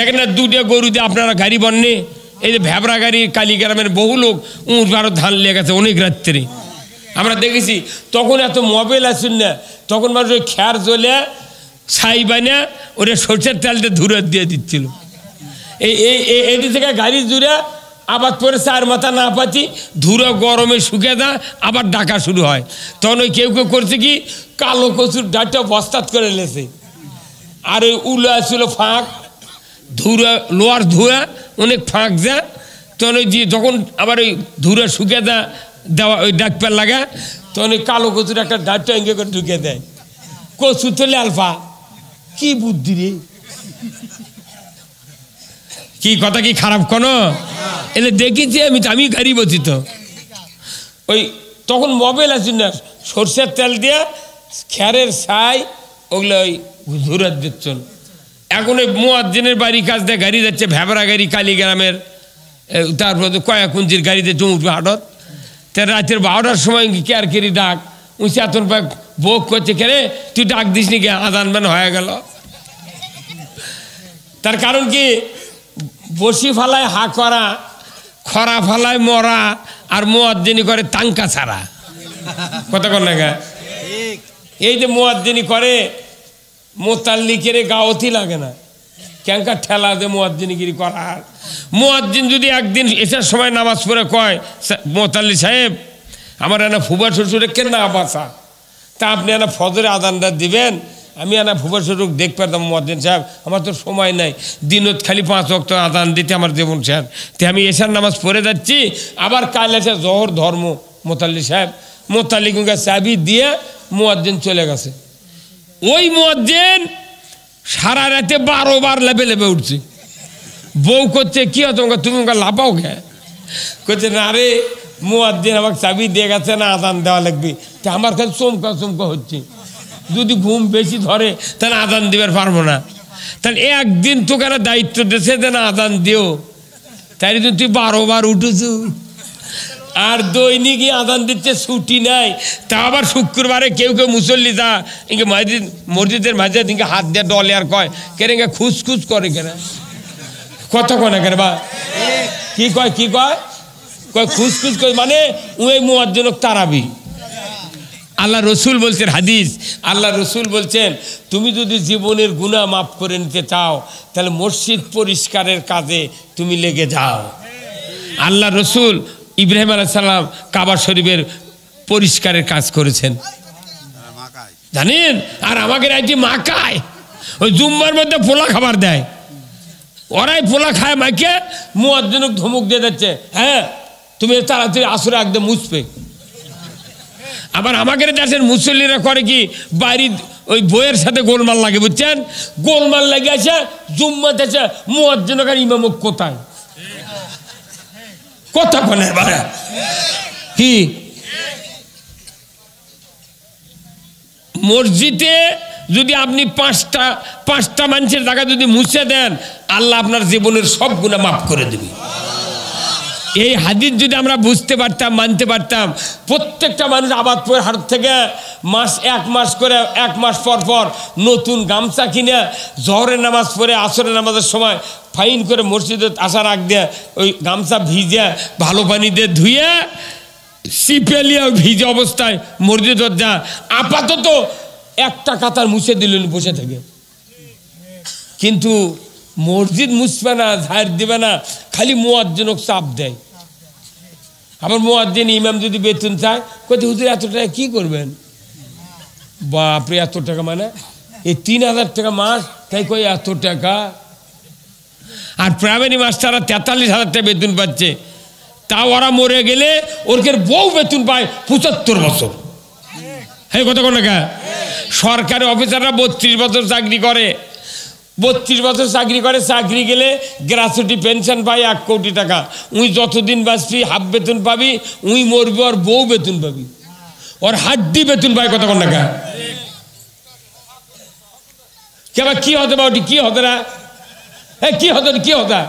দেখেন না, দুটো গরু দিয়ে আপনারা গাড়ি বন্যে, এই যে ভ্যাবরা গাড়ি, কালীগ্রামের বহু লোক উঁট বারো ধান লেগেছে অনেক রাত্রে আমরা দেখেছি। তখন এত মোবাইল আসুন না, তখন মানুষ ওই খ্যার জ্বলে ছাই বানা ওরা সরষের তেলটা ধুরে দিয়ে দিচ্ছিল। এটি থেকে গাড়ি জুড়ে আবার পরে চার মাথা না পাচ্ছি ধুরো গরমে শুকে দেয়, আবার ডাকা শুরু হয়। তখন ওই কেউ কেউ করছে কি, কালো কচুর ডাঁটা বস্তাত করে লেছে, আর ওই উলো আসছিল ফাঁক, ধুরা লোয়ার ধুয়া অনেক ফাঁক যায়। তখন ওই যখন আবার ওই ধুরা শুকে দেওয়া ওই ডাকপার লাগা, তখন ওই কালো কচুর একটা ডাঁটা এঁকে করে ঢুকে দেয়। কচু তো লালফা, কি বুদ্ধি রে, কি কথা কি খারাপ কোনো এলে দেখেছি আমি গাড়ি বসি তো। ওই তখন মোবাইল আছে না, সর্ষের তেল দিয়া খ্যারের ছাই ওগুলো ওই ধুরাত দিচ্ছ। এখন ওই মুয়াজ্জিনের বাড়ি কাজ দিয়ে গাড়ি যাচ্ছে, ভ্যাবরা গাড়ি কালীগ্রামের, তারপর কয়াকুঞ্জির গাড়িতে চুমুটবে হাটত। তার রাতের 12টার সময় কেয়ার কেরি ডাক উঁচে এতন পাক ভোগ করছে, কেরে তুই ডাক দিস নি কে, আদান বান হয়ে গেল। তার কারণ কি, বসি ফালায় হা করা, খরা ফালায় মরা, আর মুয়াজ্জিনি করে তাঙ্কা ছাড়া। কথা কর না গা, এই যে মুয়াজ্জিনি করে মোতাল্লিকের গাওতি লাগে না, ক্যাঙ্কা ঠেলা দে মুয়াজ্জিনিগিরি করার। মুয়াজ্জিন যদি একদিন এসার সময় নামাজ পড়ে কয়, মোতাল্লি সাহেব আমার এনা ফুবা শ্বশুরে কেন না বাসা, তা আপনি এনা ফজরে আদানটা দিবেন, আমি এনা ফুবা শ্বশুর দেখ পারতাম। মুয়াজ্জিন সাহেব আমার তো সময় নাই, দিনত খালি 5 ওয়াক্ত আদান দিতে আমার জীবন স্যার, তে আমি এসার নামাজ পড়ে যাচ্ছি, আবার কাল এসে জহর ধর্ম। মোতাল্লি সাহেব মোতাল্লিকে চাবি দিয়ে মুয়াজ্জিন চলে গেছে। ওই মুয়াজ্জিন সারা রাতে 12 বার লেপে লেপে উঠছে। বউ করছে কি হতো, তুমি ওকে লাপাও গে, করছে না রে মুয়াজ্জিন আমাকে চাবি দিয়ে গেছে না, আদান দেওয়া লাগবে। তা আমার কাছে চমকা চমকা হচ্ছে, যদি ঘুম বেশি ধরে তাহলে আদান দিবার পারবো না। তাহলে একদিন তোকে দায়িত্ব দিয়েছে যে না আদান দিও, তাই তুই 12 বার উঠেছ। আর দৈনিকই আদান দিচ্ছে, ছুটি নাই। তা আবার শুক্রবারে কেউ কেউ মুসল্লি যা ইনকে মসজিদের মাঝে ইনকে হাত দিয়ে ডলে আর কয় কেন খুসখুস করে কেন, কত কয় না কেন বা কি কয়, কি কয় কয় খুসখুস করে, মানে ওই মুয়াজ্জিনক তারাবি। আল্লাহ রসুল বলছেন হাদিস, আল্লাহ রসুল বলছেন তুমি যদি জীবনের গুনাহ মাফ করে নিতে চাও তাহলে মসজিদ পরিষ্কারের কাজে তুমি লেগে যাও। আল্লাহ রসুল ইব্রাহিম আলাইহিস সালাম কাবা শরীফের পরিষ্কারের কাজ করেছেন জানেন। আর আমাকে রাইটি মাকায় ওই জুম্মার মধ্যে পোলা খাবার দেয়, ওরাই পোলা খায় মাকে, মুয়াজ্জিনক ধমক দিয়ে যাচ্ছে, হ্যাঁ তুমি তাড়াতাড়ি আসরে একদম মুছবে। আবার আমাদের দেশের মুসল্লিরা করে কি, বাড়ির ওই বইয়ের সাথে গোলমাল লাগে, বুঝছেন, গোলমাল লাগে আছে জুম্মাতে আছে, মুয়াজ্জিনক আর ইমামক কোথায়, কথা বলে কি মসজিদে যদি আপনি পাঁচটা মানুষের জায়গা যদি মুছে দেন, আল্লাহ আপনার জীবনের সব গুনাহ মাফ করে দেবে। এই হাদিস যদি আমরা বুঝতে পারতাম, মানতে পারতাম, প্রত্যেকটা মানুষ আবাদপুর হাট থেকে এক মাস পর পর নতুন গামছা কিনে জহরের নামাজ পড়ে আসরের নামাজের সময় ফাইন করে মসজিদে আসার আগ দিয়ে ওই গামছা ভিজে ভালো পানি দিয়ে ধুয়ে সিপেলিয়া ভিজে অবস্থায় মসজিদ যা আপাতত একটা কাতার মুছে দিলেন বসে থেকে। কিন্তু মসজিদ মুছবে না, ঝাড় দিবে না, খালি মুয়াজ্জিনক চাপ দেয়। আবার মুয়াজ্জিন ইমাম যদি বেতন চায়, কত হুজুর এত টাকা কি করবেন, বাপরে এত টাকা, মানে এই 3000 টাকা মাস, তাই কই এত টাকা। আর প্রাইমারি মাস্টাররা 43,000 টাকা বেতন পাচ্ছে, তা ওরা মরে গেলে ওরকের বউ বেতন পায় 75 বছর। হ্যাঁ কত কোন টাকা। সরকারি অফিসাররা 32 বছর চাকরি করে, 32 বছর চাকরি করে, চাকরি গেলে গ্র্যাচুইটি পেনশন পাই 1 কোটি টাকা। উই যতদিন বাঁচবি হাফ বেতন পাবি, উই মরবি ওর বউ বেতন পাবি, ওর হাড্ডি বেতন পাই কত কোন টাকা। কেবা কি হতে বা ওটি কি হতে না, কি হতে কি হতা,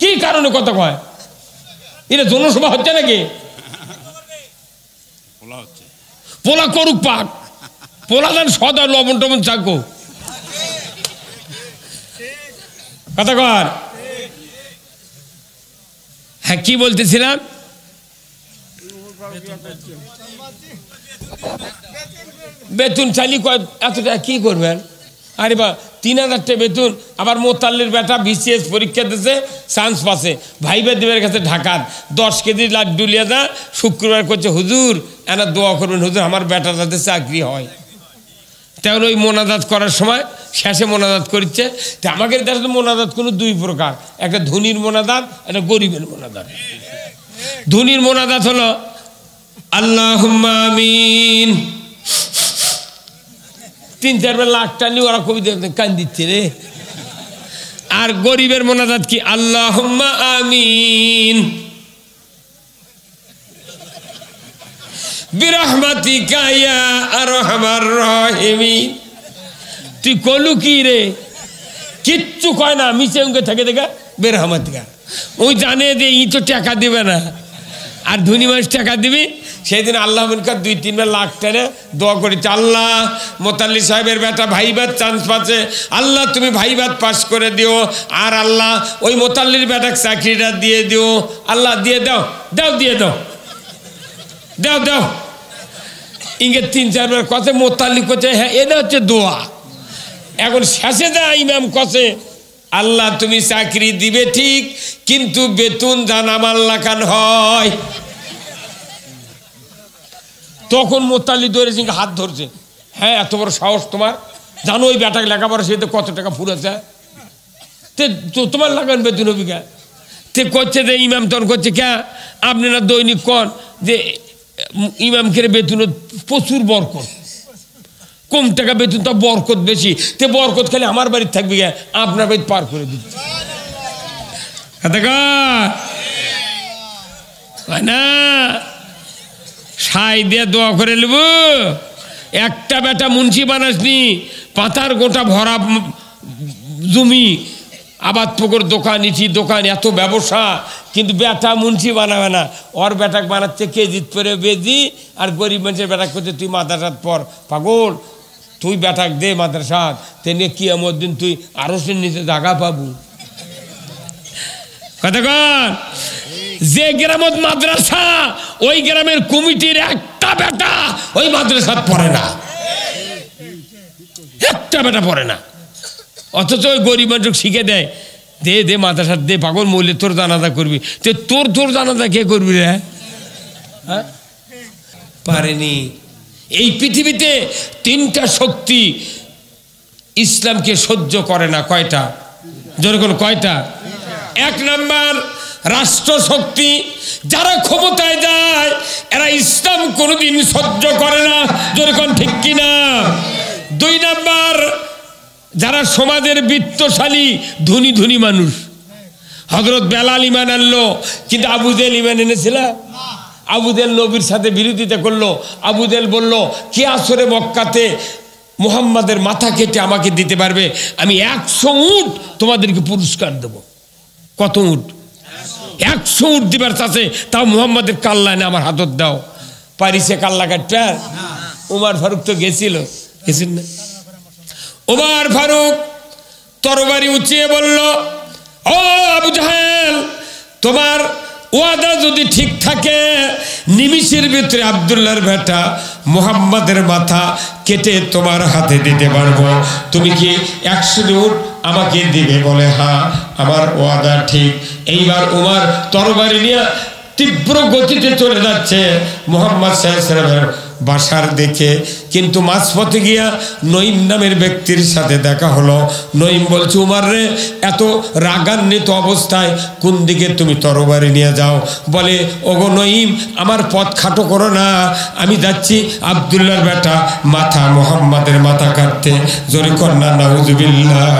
কি কারণে কথা কয়, এটা জনসভা হচ্ছে নাকি, পোলা করুক পাক, পোলাদান সদা লবণ টবণ চাকো কথা কর। হ্যাঁ কি বলতেছিলাম? বেতন চাইলি এত টাকা কি করবেন? আরে বা 3000 টাকা বেতন। আবার মোতাল্লির বেটা বিসিএস পরীক্ষা দিতেছে, চান্স পাচ্ছে, ভাইবা দেবের কাছে ঢাকার 10 কেজি লাড্ডু লিয়ে যা। শুক্রবার করছে হুজুর এনা দোয়া করবেন, হুজুর আমার বেটা যাতে চাকরি হয়। তেমন ওই মোনাজাত করার সময় শেষে মোনাজাত করছে। তো আমাদের দেশে মোনাজাত কোনো 2 প্রকার, একটা ধনীর মোনাজাত, একটা গরিবের মোনাজাত। ধনীর মোনাজাত হলো আল্লাহুম্মা আমিন, 3-4 লাখ টানি ওরা কবিতা কান দিচ্ছে রে। আর গরিবের মোনাজাত কি? আল্লাহুম্মা আমিন বিরহমাতিকা ইয়া আরহামার রাহিমিন। তুই কলু কি রে? কিচ্ছু কয় না, মিশে উনকে থেকে দেখা বেরহমাতিকা। ওই জানে যে ই তো টাকা দিবে না, আর ধনী মানুষ টাকা দিবি। সেই দিন আল্লাহ 2-3 লাখ টাকা দোয়া করেছে, আল্লাহ মোতাল্লি সাহেবের বেটা ভাইবাদ চান্স পাচ্ছে, আল্লাহ তুমি ভাইবাদ পাস করে দিও, আর আল্লাহ ওই মোতাল্লির বেটাকে চাকরিটা দিয়ে দিও, আল্লাহ দিয়ে দাও দাও দিয়ে দাও দাও দাও। ইঙ্গে 3-4 বার কথা মোতাল্লি করছে, হ্যাঁ এটা হচ্ছে দোয়া। এখন শেষে যা ইমাম কছে, আল্লাহ তুমি চাকরি দিবে ঠিক, কিন্তু বেতন জান আমার লাখান হয়। তখন মোতাল্লি ধরেছে, হাত ধরছে, হ্যাঁ এত বড় সাহস তোমার, জানো ওই বেটাকে লেখাপড়া সে কত টাকা ফুরেছে, তো তোমার লাগান বেতন অভিজ্ঞা। তে করছে যে ইমাম তখন করছে, কে আপনারা দৈনিক কন যে ইমামকে বেতন প্রচুর বরকত, কম টাকা বেতন তো বরকত বেশি, তে বরকত খালি আমার বাড়িতে থাকবে, আপনার বাড়িতে পার করে দিচ্ছে না। সাই দিয়ে দোয়া করে নেব। একটা বেটা মুন্সি বানাসনি, পাতার গোটা ভরা জমি, আবাদ পুকুর দোকান, ইটি দোকান, এত ব্যবসা, কিন্তু বেটা মুন্সি বানাবে না। ওর বেটাক বানাচ্ছে কেজিত পরে বেজি, আর গরিব মানুষের বেটাক করছে তুই মাদ্রাসাত পর। পাগল, তুই বেটাক দে মাদ্রাসাত, তেনে কিয়ামত দিন তুই আরো সে নিচে জায়গা পাবু। কথা কন, যে গ্রামত মাদ্রাসা, ওই গ্রামের কমিটির একটা বেটা ওই মাদ্রাসাত পড়ে না, একটা বেটা পড়ে না। অথচ ওই গরিব মানুষ শিখে দেয়, দে দে মাদ্রাসাত দে, পাগল মরলে তোর জানাজা করবি। তো তোর জানাজা কে করবি রে? হ্যাঁ পারেনি। এই পৃথিবীতে 3টা শক্তি ইসলামকে সহ্য করে না। কয়টা? যেরকম কয়টা? 1 নাম্বার রাষ্ট্র শক্তি, যারা ক্ষমতায় যায় এরা ইসলাম কোনোদিন সহ্য করে না, যেরকম ঠিক কিনা। 2 নাম্বার যারা সমাজের বিত্তশালী ধনী ধনী মানুষ। হযরত বেলাল ঈমান আনলো, কিন্তু আবু জেহেল ঈমান এনেছিল? আবু জেহেল নবীর সাথে বিরোধিতা করলো। আবু জেহেল বলল, কে আসরে মক্কাতে মুহাম্মাদের মাথা কেটে আমাকে দিতে পারবে, আমি 100 উট তোমাদেরকে পুরস্কার দেব। কত উট? 100 উট দিবার চাচ্ছে, তাও মুহাম্মাদের কাল্লায় আমার হাতত দাও। পারিসে কাল্লা কাটটা? উমর ফারুক তো গেছিল না? উমর ফারুক তরবারি উঁচিয়ে বলল, ও আবু জাহেল, তোমার ওয়াদা যদি ঠিক থাকে, নিমিষের ভিতরে আব্দুল্লাহর বেটা মুহাম্মাদের মাথা কেটে তোমার হাতে দিতে পারবো। তুমি কি 100 উট আমাকে দিবে? বলে, হ্যাঁ আমার ওয়াদা ঠিক। এইবার উমর তরবারি নিয়ে তীব্র গতিতে চলে যাচ্ছে মুহাম্মদ সাল্লাল্লাহু আলাইহি ওয়াসাল্লামের বাসার দিকে। কিন্তু মাঝপথে গিয়া নঈম নামের ব্যক্তির সাথে দেখা হলো। নঈম বলছে, উমর রে, এত রাগান্বিত অবস্থায় কোন দিকে তুমি তরবারি নিয়ে যাও? বলে, ওগো নঈম, আমার পথ খাটো করো না, আমি যাচ্ছি আব্দুল্লাহর বেটা মাথা, মুহাম্মাদের মাথা কাটতে। জোরে কন্যা নাউজুবিল্লাহ।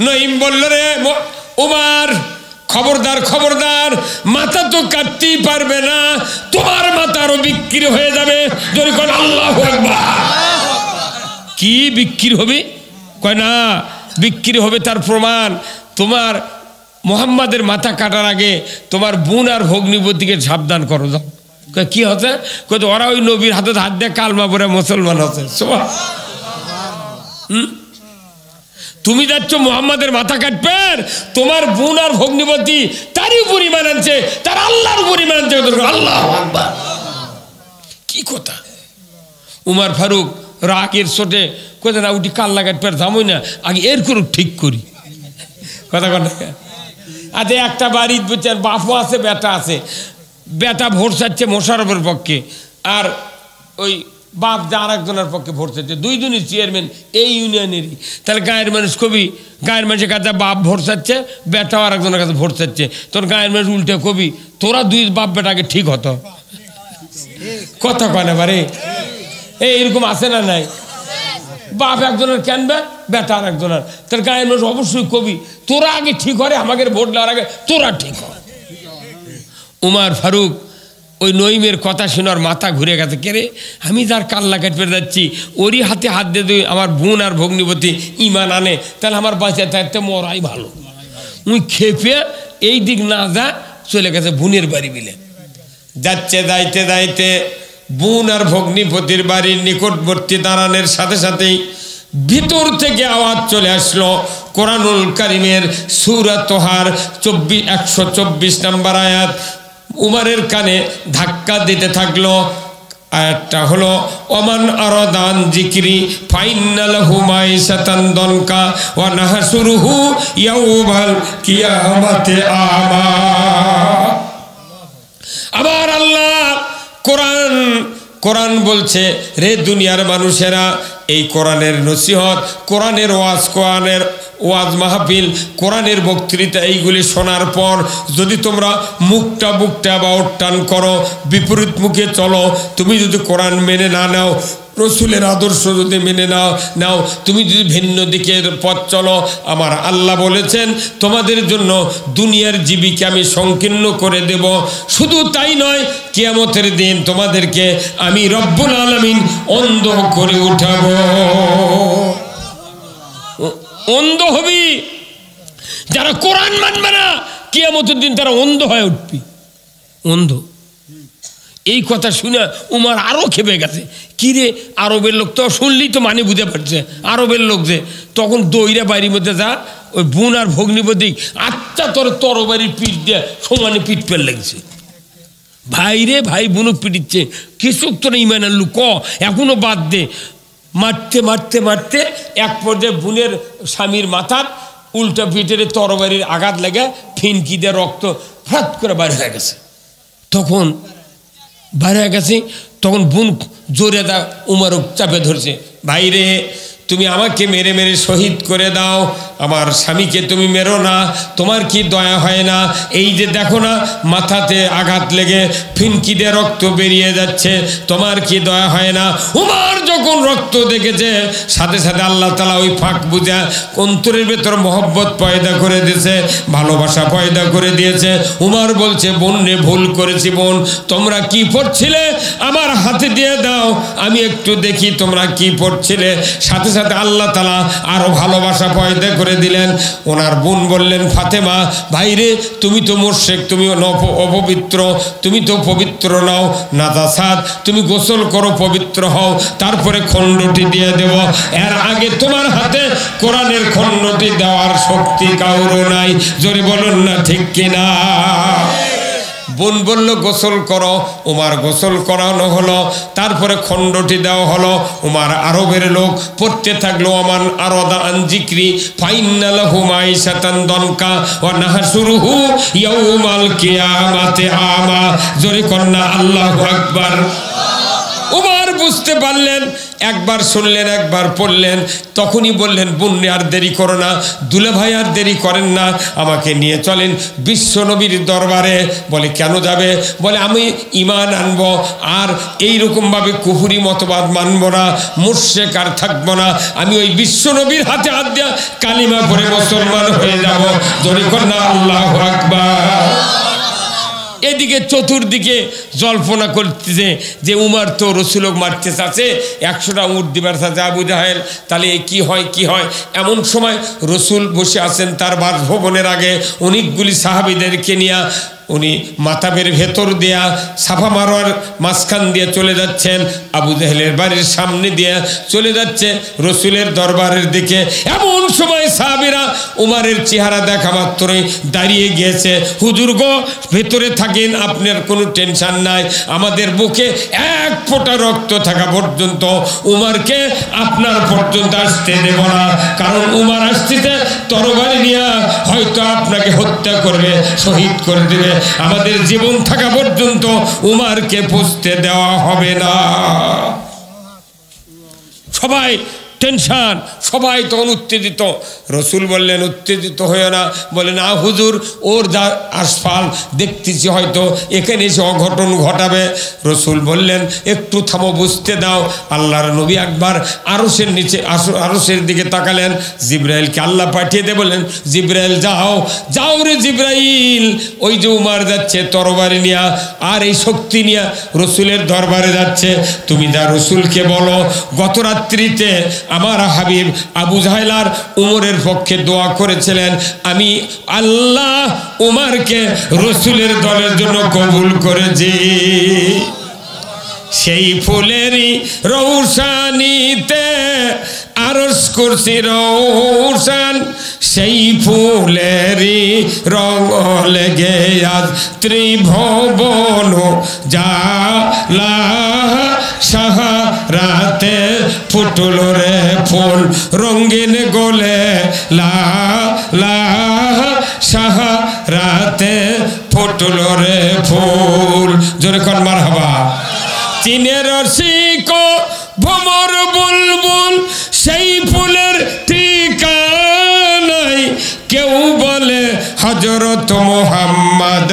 নঈম বলল, রে উমর, খবরদার খবরদার, মাথা তো কাটতেই পারবে না, তোমার মাথা আরো বিক্রি হয়ে যাবে। যদি কোন আল্লাহু আকবার। কি বিক্রি হবে? কয় না, বিক্রি হবে তার প্রমাণ, তোমার মুহাম্মাদের মাথা কাটার আগে তোমার বোন আর ভগ্নিপতিকে সাবধান করো। যাও কি হচ্ছে? ওরা ওই নবীর হাতে হাত দিয়ে কালমা পরে মুসলমান হচ্ছে। তুমি যাচ্ছ মোহাম্মদের মাথা কাটবে, তোমার বোন আর ভগ্নিপতি তারই উপর ঈমান আনছে, তার আল্লাহর উপর ঈমান আনছে। আল্লাহু আকবার, কি কথা! উমর ফারুক রাগের চোটে কোথায় না উঠি কাল্লা কাটবে থামই না, আগে এর করুক ঠিক করি। কথা কথা আচ্ছা, একটা বাড়ির বুঝছেন বাপও আছে বেটা আছে, বেটা ভোট চাচ্ছে মোশাররফের পক্ষে, আর ওই বাপ যা আর একজনের পক্ষে ভোট চাচ্ছে, দুইজনই চেয়ারম্যান এই ইউনিয়নেরই। তাহলে গায়ের মানুষ কবি, গায়ের মানুষের কাছে বাপ ভোট চাচ্ছে, বেটাও আর একজনের কাছে ভোট চাচ্ছে, তোর গায়ের মানুষ উল্টে কবি তোরা দুই বাপ বেটাকে ঠিক হতো। কথা কয় না বারে, এইরকম আছে না নাই? বাপ একজনের কেনবে, বেটা আর একজনের, তার গায়ের মানুষ অবশ্যই কবি তোরা আগে ঠিক করে, আমাকে ভোট দেওয়ার আগে তোরা ঠিক হয়। উমর ফারুক ওই নইমের কথা শোনার মাথা ঘুরে গেছে, কে রে আমি যার কাল্লা কাটতে যাচ্ছি ওরই হাতে হাত দিয়ে তুই আমার বোন আর ভগ্নিপতি ঈমান আনে, তাহলে আমার বাঁচা থাকতে মরাই ভালো। উই খেপে এই দিক না যা চলে গেছে বোনের বাড়ি বিলে। যাচ্ছে যাইতে যাইতে বোন আর ভগ্নিপতির বাড়ির নিকটবর্তী দাঁড়ানোর সাথে সাথেই ভিতর থেকে আওয়াজ চলে আসলো কোরআনুল কারীমের সূরা তোহার 124 নম্বর আয়াত। উমরের কানে ধাক্কা দিতে থাকলো। আয়াতটা হলো ওমান আরাদান যিকরি ফাইন্না লাহু মাইশাতান দনকা ওয়া নাহশুরুহু ইয়াউমাল কিয়ামাতি আমা। আবার আল্লাহ কোরআন বলছে, রে দুনিয়ার মানুষেরা, এই কোরআনের নসিহত, কোরআনের ওয়াজ মাহফিল, কোরআনের বক্তৃতা এইগুলি শোনার পর যদি তোমরা মুখটা বা টান করো, বিপরীত মুখে চলো, তুমি যদি কোরআন মেনে না নাও, রসুলের আদর্শ যদি মেনে নাও, তুমি যদি ভিন্ন দিকের পথ চলো, আমার আল্লাহ বলেছেন তোমাদের জন্য দুনিয়ার জীবিকা আমি সংকীর্ণ করে দেব। শুধু তাই নয়, কিয়ামতের দিন তোমাদেরকে আমি রব্বুল আলামিন অন্ধ করে উঠাবো। অন্ধ হবি যারা কোরআন মানবে না, কিয়ামতের দিন তারা অন্ধ হয়ে উঠবি, অন্ধ। এই কথা শুনে উমর আরো খেপে গেছে। কিরে আরবের লোক তো শুনলেই তো মানে বুঝে পারছে, আরবের লোক যে, তখন দইরা বাড়ির মধ্যে যা ওই বোন আর ভগ্নিপতি আচ্ছা তোর তরবারির পিঠ দিয়ে সমানে পিঠ পেল লাগছে। ভাই রে ভাই বোনক পিটিচ্ছে, কিছু তোর ইমান আনলু ক এখনো বাদ দে। মারতে মারতে মারতে এক পর্যায়ে বোনের স্বামীর মাথার উল্টা পিঠের তরবারির আঘাত লেগে ফিনকি দিয়ে রক্ত ফ্রাত করে বাইরে হয়ে গেছে। তখন বোন জোরে দা উমরক চাপে ধরছে, ভাই রে তুমি আমাকে মেরে মেরে শহীদ করে দাও, আমার স্বামীকে তুমি মেরো না, তোমার কি দয়া হয় না? এই যে দেখো না মাথাতে আঘাত লেগে ফিনকি দিয়ে রক্ত বেরিয়ে যাচ্ছে, তোমার কি দয়া হয় না? উমর যখন রক্ত দেখেছে সাথে সাথে আল্লাহ তাআলা ওই ফাঁক বুঝা অন্তরের ভেতর মহব্বত পয়দা করে দিয়েছে, ভালোবাসা পয়দা করে দিয়েছে। উমর বলছে, বোন রে ভুল করেছি বোন, তোমরা কি পড়ছিলে আমার হাতে দিয়ে দাও, আমি একটু দেখি তোমরা কি পড়ছিলে। সাথে সাথে আল্লাহ তাআলা আরো ভালোবাসা পয়দা করে দিলেন। ওনার বোন বললেন, ফাতেমা ভাইরে তুমি তো মুশরিক, তুমি অপবিত্র, তুমি তো পবিত্র নাও, নাজাসাত, তুমি গোসল করো, পবিত্র হও, তারপরে খণ্ডটি দিয়ে দেব। এর আগে তোমার হাতে কোরআনের খণ্ডটি দেওয়ার শক্তি কারো নাই। জোরে বলুন না ঠিক কিনা? বোন বলল গোসল করো, উমার গোসল করানো হলো, তারপরে খণ্ডটি দেওয়া হলো। উমার আরবের লোক পড়তে থাকলো, ওমান আরাদা আন যিকরি ফাইন্না লাহু মাইশাতান দনকা ওয়া নাহশুরুহু ইয়াউমাল কিয়ামাতি আমা। জোরে কন্না আল্লাহু আকবার। উমর বুঝতে পারলেন, একবার শুনলেন একবার পড়লেন, তখনই বললেন, বোন আর দেরি করো না, দুলে ভাই আর দেরি করেন না, আমাকে নিয়ে চলেন বিশ্ব নবীর দরবারে। বলে কেন যাবে? বলে আমি ঈমান আনবো, আর এইরকমভাবে কুফরি মতবাদ মানব না, মুশরিক আর থাকবো না, আমি ওই বিশ্ব নবীর হাতে হাত দিয়া কালিমা পড়ে মুসলমান হয়ে যাব। জোরে কন্না আল্লাহু আকবার। এদিকে চতুর্দিকে জল্পনা করতেছে যে উমর তো রসুলক মারতে চাচ্ছে, 100টা উট দিবার চাচ্ছে আবু জাহেল, তাহলে কি হয় কি হয়। এমন সময় রসুল বসে আছেন তার বাসভবনের আগে, অনেকগুলি সাহাবীদেরকে নিয়ে উনি মাতাবের ভেতর দিয়া সাফা মারোয়ার মাঝখান দিয়ে চলে যাচ্ছেন, আবু জাহেলের বাড়ির সামনে দিয়ে চলে যাচ্ছে রসুলের দরবারের দিকে। এমন সময় সাহাবীরা উমারের চেহারা দেখা মাত্রই দাঁড়িয়ে গিয়েছে। হুজুর গো, ভেতরে থাকেন, আপনার কোনো টেনশন নাই, আমাদের বুকে এক ফোঁটা রক্ত থাকা পর্যন্ত উমারকে আপনার পর্যন্ত আসতে দেব না, কারণ উমার আসতেছে তরবারি নিয়ে, হয়তো আপনাকে হত্যা করবে, শহীদ করে দেবে, আমাদের জীবন থাকা পর্যন্ত উমারকে পৌঁছতে দেওয়া হবে না। সবাই টেনশন, সবাই তখন উত্তেজিত। রসুল বললেন উত্তেজিত হয়ে না, বলে না হুজুর, ওর যা আশফাল দেখতেছি হয়তো এখানে এসে অঘটন ঘটাবে। রসুল বললেন একটু থামো, বুঝতে দাও। আল্লাহর নবী একবার আরশের নিচে আরশের দিকে তাকালেন, জিব্রাইলকে আল্লাহ পাঠিয়ে দিয়ে বললেন জিব্রাইল যাও, যাও রে জিব্রাইল, ওই যে উমার যাচ্ছে তরবারি নিয়া আর এই শক্তি নিয়া রসুলের দরবারে যাচ্ছে, তুমি যা রসুলকে বলো গত রাত্রিতে আমার হাবিব আবু জাহেল আর উমরের পক্ষে দোয়া করেছিলেন, আমি আল্লাহ উমারকে রসুলের দলের জন্য কবুল করেছি। সেই ফুলেরই রৌশানিতে আরশ কুরসি রৌশান, সেই ফুলেরই রং লেগে আজ ত্রিভুবন জালা, সাহারাতে ফুটল রে ফুল রঙিন গোলে লা লা, সাহারাতে ফুটল রে ফুল। জোরে কোন মারহাবা। চীনের রসিক ভ্রমর বুলবুল, সেই ফুলের ঠিকানাই, কেউ বলে হযরত মুহাম্মদ,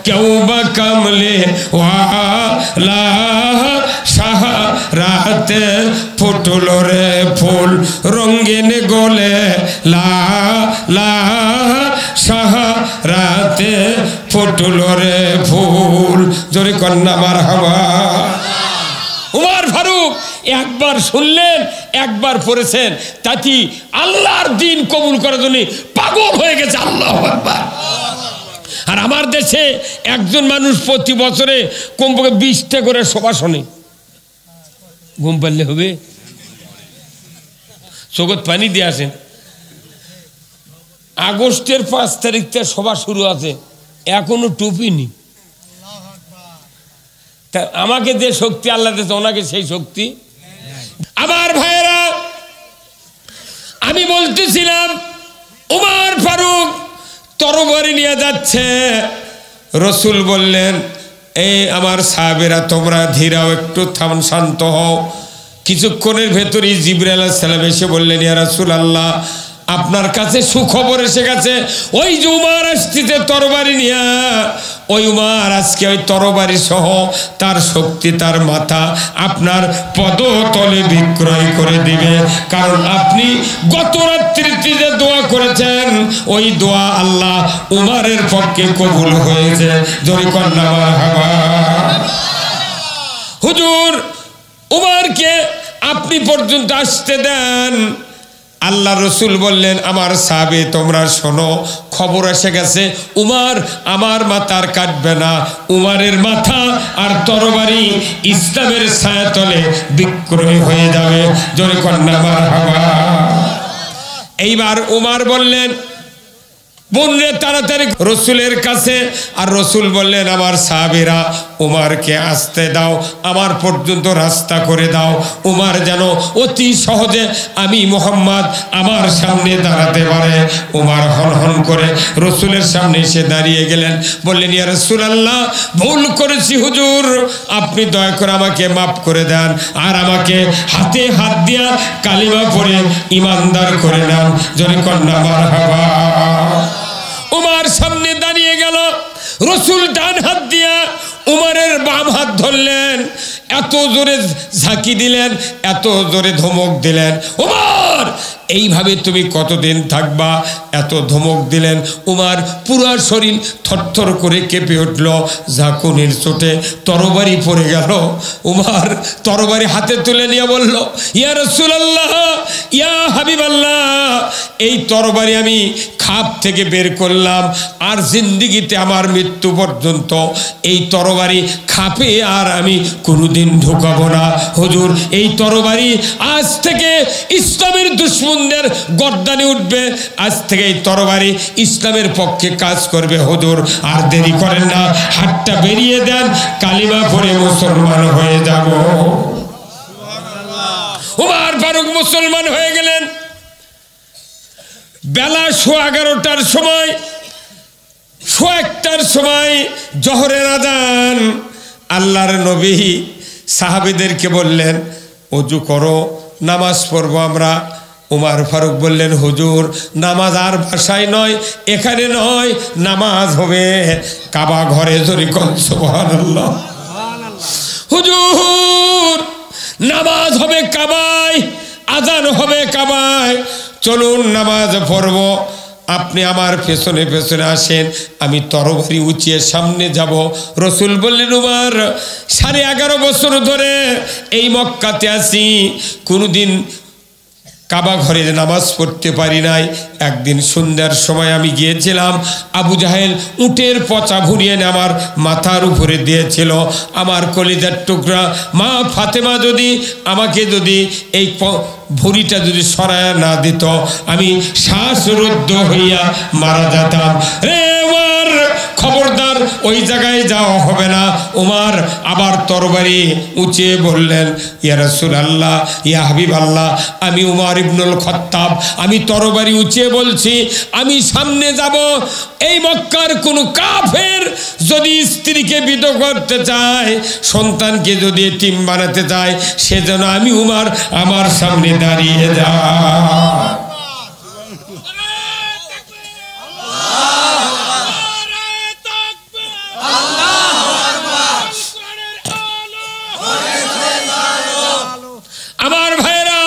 কেউ বা কামলে ওয়ালা, সাহারাতে ফুটল রে ফুল রঙিন গোলে লা লা, সাহারাতে ফুটল রে ফুল। জোরে কন্যা মারহাবা। উমর ফারুক একবার শুনলেন, একবার পড়েছেন, তাতে আল্লাহর দিন কবুল করার জন্য পাগল হয়ে গেছে। আল্লাহু আকবার। আর আমার দেশে একজন মানুষ প্রতি বছরে কমপক্ষে 20টা করে সভা শোনে। ঘুম পারলে হবে? চোখত পানি দিয়ে আসেন। আগস্টের 5 তারিখ থেকে সভা শুরু আছে, এখনো টুপিনি। তা আমাকে যে শক্তি আল্লাহ দিয়েছে, ওনাকে সেই শক্তি। আমার ভাইয়েরা, আমি বলতেছিলাম উমর ফারুক তরবারি নিয়ে যাচ্ছে। রসুল বললেন এই আমার সাহাবেরা তোমরা ধীরাও, একটু থাম, শান্ত হও। কিছুক্ষণের ভেতরেই জিবরাইল আলাইহিস সালাম এসে বললেন ইয়া রাসূলুল্লাহ, আপনার কাছে সুখবর এসে গেছে। ওই যে উমার আসছে তরবারি নিয়া, ওই উমার আজকে ওই তরবারি সহ তার শক্তি, তার মাথা আপনার পদতলে বিক্রয় করে দিবে, কারণ আপনি গত রাত্রিতে যে দোয়া করেছেন ওই দোয়া আল্লাহ উমারের পক্ষে কবুল হয়েছে। জোরে কন্যা মারহাবা। হুজুর উমারকে আপনি পর্যন্ত আসতে দেন। আল্লাহ রসুল বললেন আমার সাহাবে তোমরা শোনো, খবর এসে গেছে উমার আমার মাথার কাটবে না, উমারের মাথা আর তরবারি ইসলামের ছায়াতলে বিক্রয় হয়ে যাবে। জোরে কন্যা মারহাবা। এইবার উমার বললেন বোনরে তাড়াতাড়ি রসুলের কাছে। আর রসুল বললেন আমার সাহাবীরা উমারকে আসতে দাও, আমার পর্যন্ত রাস্তা করে দাও, উমার যেন অতি সহজে আমি মুহাম্মদ আমার সামনে দাঁড়াতে পারে। উমার হন হন করে রসুলের সামনে এসে দাঁড়িয়ে গেলেন, বললেন ইয়া রাসূলুল্লাহ ভুল করেছি হুজুর, আপনি দয়া করে আমাকে মাফ করে দেন, আর আমাকে হাতে হাত দিয়া কালিমা পড়ে ইমানদার করে নেন। জোরে কন্যা মারহাবা। উমার সামনে দাঁড়িয়ে গেল, রসুল ডান হাত দিয়া উমারের বাম হাত ধরলেন, এত জোরে ঝাঁকি দিলেন, এত জোরে ধমক দিলেন, উমার এইভাবে তুমি কতদিন থাকবা? এত ধমক দিলেন, উমার পুরা শরীর থরথর করে কেঁপে উঠল, ঝাঁকুনির চোটে তরবারি পড়ে গেল। উমার তরবারি হাতে তুলে নিয়ে বলল ইয়া রাসূলুল্লাহ, ইয়া হাবিবাল্লাহ, এই তরবারি আমি খাপ থেকে বের করলাম, আর জিন্দিগিতে আমার মৃত্যু পর্যন্ত এই তরবারি খাপে আর আমি কোনোদিন ঢুকাবো না। হুজুর, এই তরবারি আজ থেকে ইসলামের দুশমনদের গর্দানে উঠবে, আজ থেকে এই তরবারি ইসলামের পক্ষে কাজ করবে। হুজুর, আর দেরি করেন না, হাতটা বেরিয়ে দেন, কালিমা পড়ে মুসলমান হয়ে যাব। ওমর ফারুক মুসলমান হয়ে গেলেন। বেলা 11:15টার সময়, 1টার সময় জোহরের আযান। আল্লাহর নবী সাহাবীদেরকে বললেন, ওযু করো, নামাজ পড়বো আমরা। ওমর ফারুক বললেন, হুজুর, নামাজ আর ভাষায় নয়, এখানে নয়, নামাজ হবে কাবা ঘরে। জোরে কোন সুবহানাল্লাহ। হুজুর, নামাজ হবে কাবায়, আযান হবে কাবায়, চলুন নামাজ পড়ব। আপনি আমার পেছনে পেছনে আসেন, আমি তরবারি উঁচিয়ে সামনে যাব। রসুল বললেন, উমর, 11.5 বছর ধরে এই মক্কাতে আছি, কোনোদিন কাবা ঘরে নামাজ পড়তে পারি নাই। একদিন সন্ধ্যার সময় আমি গিয়েছিলাম, আবু জাহেল উটের পচা ভুনিয়ে আমার মাথার উপরে দিয়েছিল। আমার কলিজার টুকরা মা ফাতেমা যদি আমাকে এই ভুঁড়িটা যদি সরায়া না দিত, আমি শ্বাসরুদ্ধ হইয়া মারা যেতাম। রে উমর, খবরদার, ওই জায়গায় যাওয়া হবে না। উমর আবার তরবারি উঁচিয়ে বললেন, ইয়া রাসূলুল্লাহ, ইয়া হাবিবাল্লাহ, আমি উমর ইবনুল খাত্তাব, আমি তরবারি উঁচিয়ে বলছি, আমি সামনে যাব। এই মক্কার কোন কাফের যদি স্ত্রীকে বিধবা করতে চায়, সন্তানকে যদি এতিম বানাতে চায়, সেজন্য আমি উমর আমার সামনে দাঁড়িয়ে যায়। আমার ভাইরা,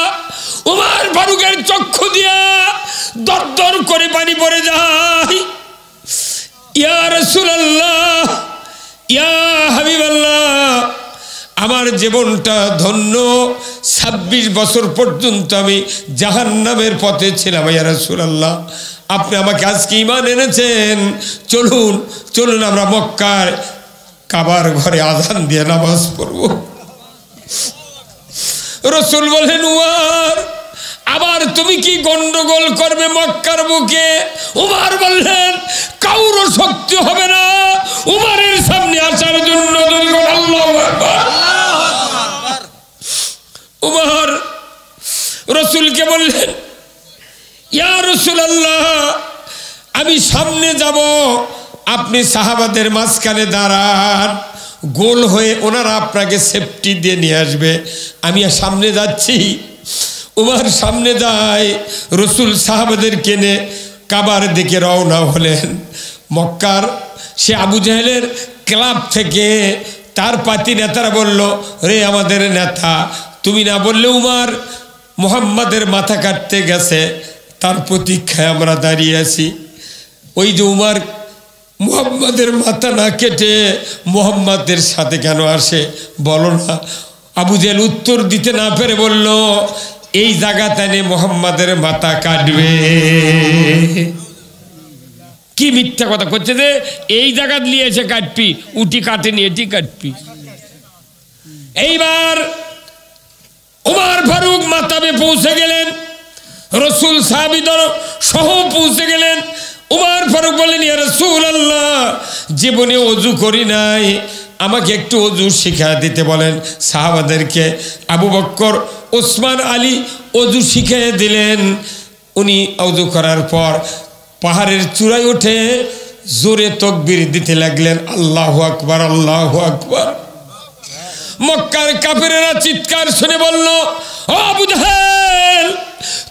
উমর ফারুকের চক্ষু দিয়া দরদর করে পানি পড়ে যায়। ইয়া রাসূলুল্লাহ, ইয়া হাবিবাল্লাহ, আমার জীবনটা ধন্য। 26 বছর পর্যন্ত আমি জাহান্নামের পথে ছিলাম। ইয়া রাসূলুল্লাহ, আপনি আমাকে আজকে ঈমান এনেছেন, চলুন চলুন আমরা মক্কার কাবার ঘরে আযান দিয়ে নামাজ পড়ব। রসুল বললেন, উমর, আবার তুমি কি গন্ডগোল করবে মক্কার বুকে? উমর বললেন, কারো শক্তি হবে না উমরের সামনে আসার জন্য। আল্লাহু আকবার। উমর রসুলকে বললেন, ইয়া রাসূলুল্লাহ, আমি সামনে যাব, আপনি সাহাবাদের মাঝখানে দাঁড়ান, গোল হয়ে ওনারা আপনাকে সেফটি দিয়ে নিয়ে আসবে। আমি সামনে যাচ্ছি। উমর সামনে যায়, রসুল সাহাবাদেরকে নিয়ে কাবার দিকে রওনা হলেন। মক্কার সে আবু জাহেলের ক্লাব থেকে তার পাতি নেতারা বলল, রে আমাদের নেতা, তুমি না বললে উমর মুহাম্মাদের মাথা কাটতে গেছে, তার প্রতীক্ষায় আমরা দাঁড়িয়ে আছি। ওই যে উমর মুহাম্মাদের মাথা না কেটে মুহাম্মাদের সাথে কেন আসে বলো না। আবু জেহেল উত্তর দিতে না পেরে বলল, এই জায়গাতে এনে মুহাম্মাদের মাথা কাটবে। কি মিথ্যা কথা করছে যে এই জায়গা নিয়ে এসে কাটবি, উটি কাটেনি, এটি কাটবি। এইবার উমর ফারুক মাতাবে পৌঁছে গেলেন, রসুল সাহাবীদের সহ পৌঁছে গেলেন। উমর ফারুক বললেন, ইয়া রাসূলুল্লাহ, জীবনে ওযু করি নাই, আমাকে একটু ওযু শিখিয়ে দিতে বলেন সাহাবাদেরকে। আবু বকর, ওসমান, আলী ওযু শিখিয়ে দিলেন। উনি ওযু করার পর পাহাড়ের চূড়ায় উঠে জোরে তাকবীর দিতে লাগলেন, আল্লাহু আকবার, আল্লাহু আকবার। মক্কার কাফেরেরা চিৎকার শুনে বলল, ও আবু জাহেল,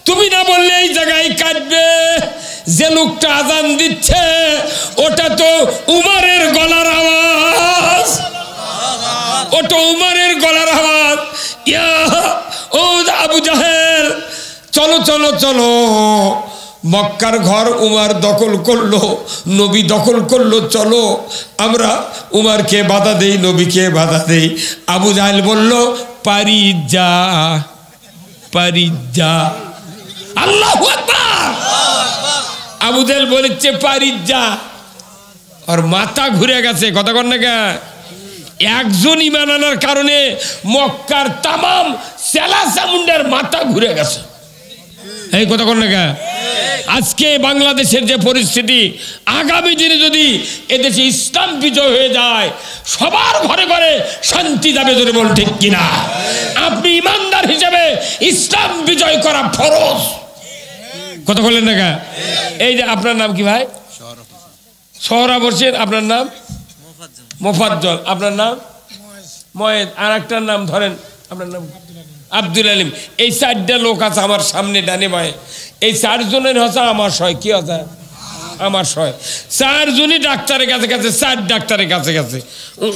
তুমি না বললে এই জায়গায় কাটবে? যে লোকটা আযান দিচ্ছে ওটা তো উমরের গলার আওয়াজ, ওটা উমরের গলার আওয়াজ। ইয়া ও আবু জাহেল, চলো চলো চলো, মক্কার ঘর উমর দখল করলো, নবী দখল করলো, চলো আমরা উমরকে বাধা দেই, নবীকে বাধা দেই। আবু জাহেল বলল, পারি যা, পারি যা। আল্লাহু আকবার। আবু জেহেল বলেছে পারিস যা, আর মাথা ঘুরে গেছে। কথা কন না কে? একজন ঈমান আনার কারণে মক্কার তামাম সেলা চামুন্ডার মাথা ঘুরে গেছে। এই কথা কন না কে? আজকে বাংলাদেশের যে পরিস্থিতি, আগামী দিনে যদি এদেশে ইসলাম বিজয় হয়ে যায়, সবার ঘরে ঘরে শান্তি যাবে। ধরে বল ঠিক কিনা? আপনি ইমানদার হিসেবে ইসলাম বিজয় করা ফরজ। কথা বললেন না কে? এই যে আপনার নাম কি ভাই? সোহরাব হোসেন। আপনার নাম? মোফাজ্জল। আপনার নাম? ময়েদ। আর একটার নাম ধরেন, আপনার নাম? আব্দুল আলিম। এই 4টা লোক আছে আমার সামনে ডানে বাঁয়ে। এই 4 জনের হচ্ছে আমার সয়। কি হচ্ছে? আমার সয়। 4 জনই ডাক্তারের কাছে গেছে, 4 ডাক্তারের কাছে গেছে।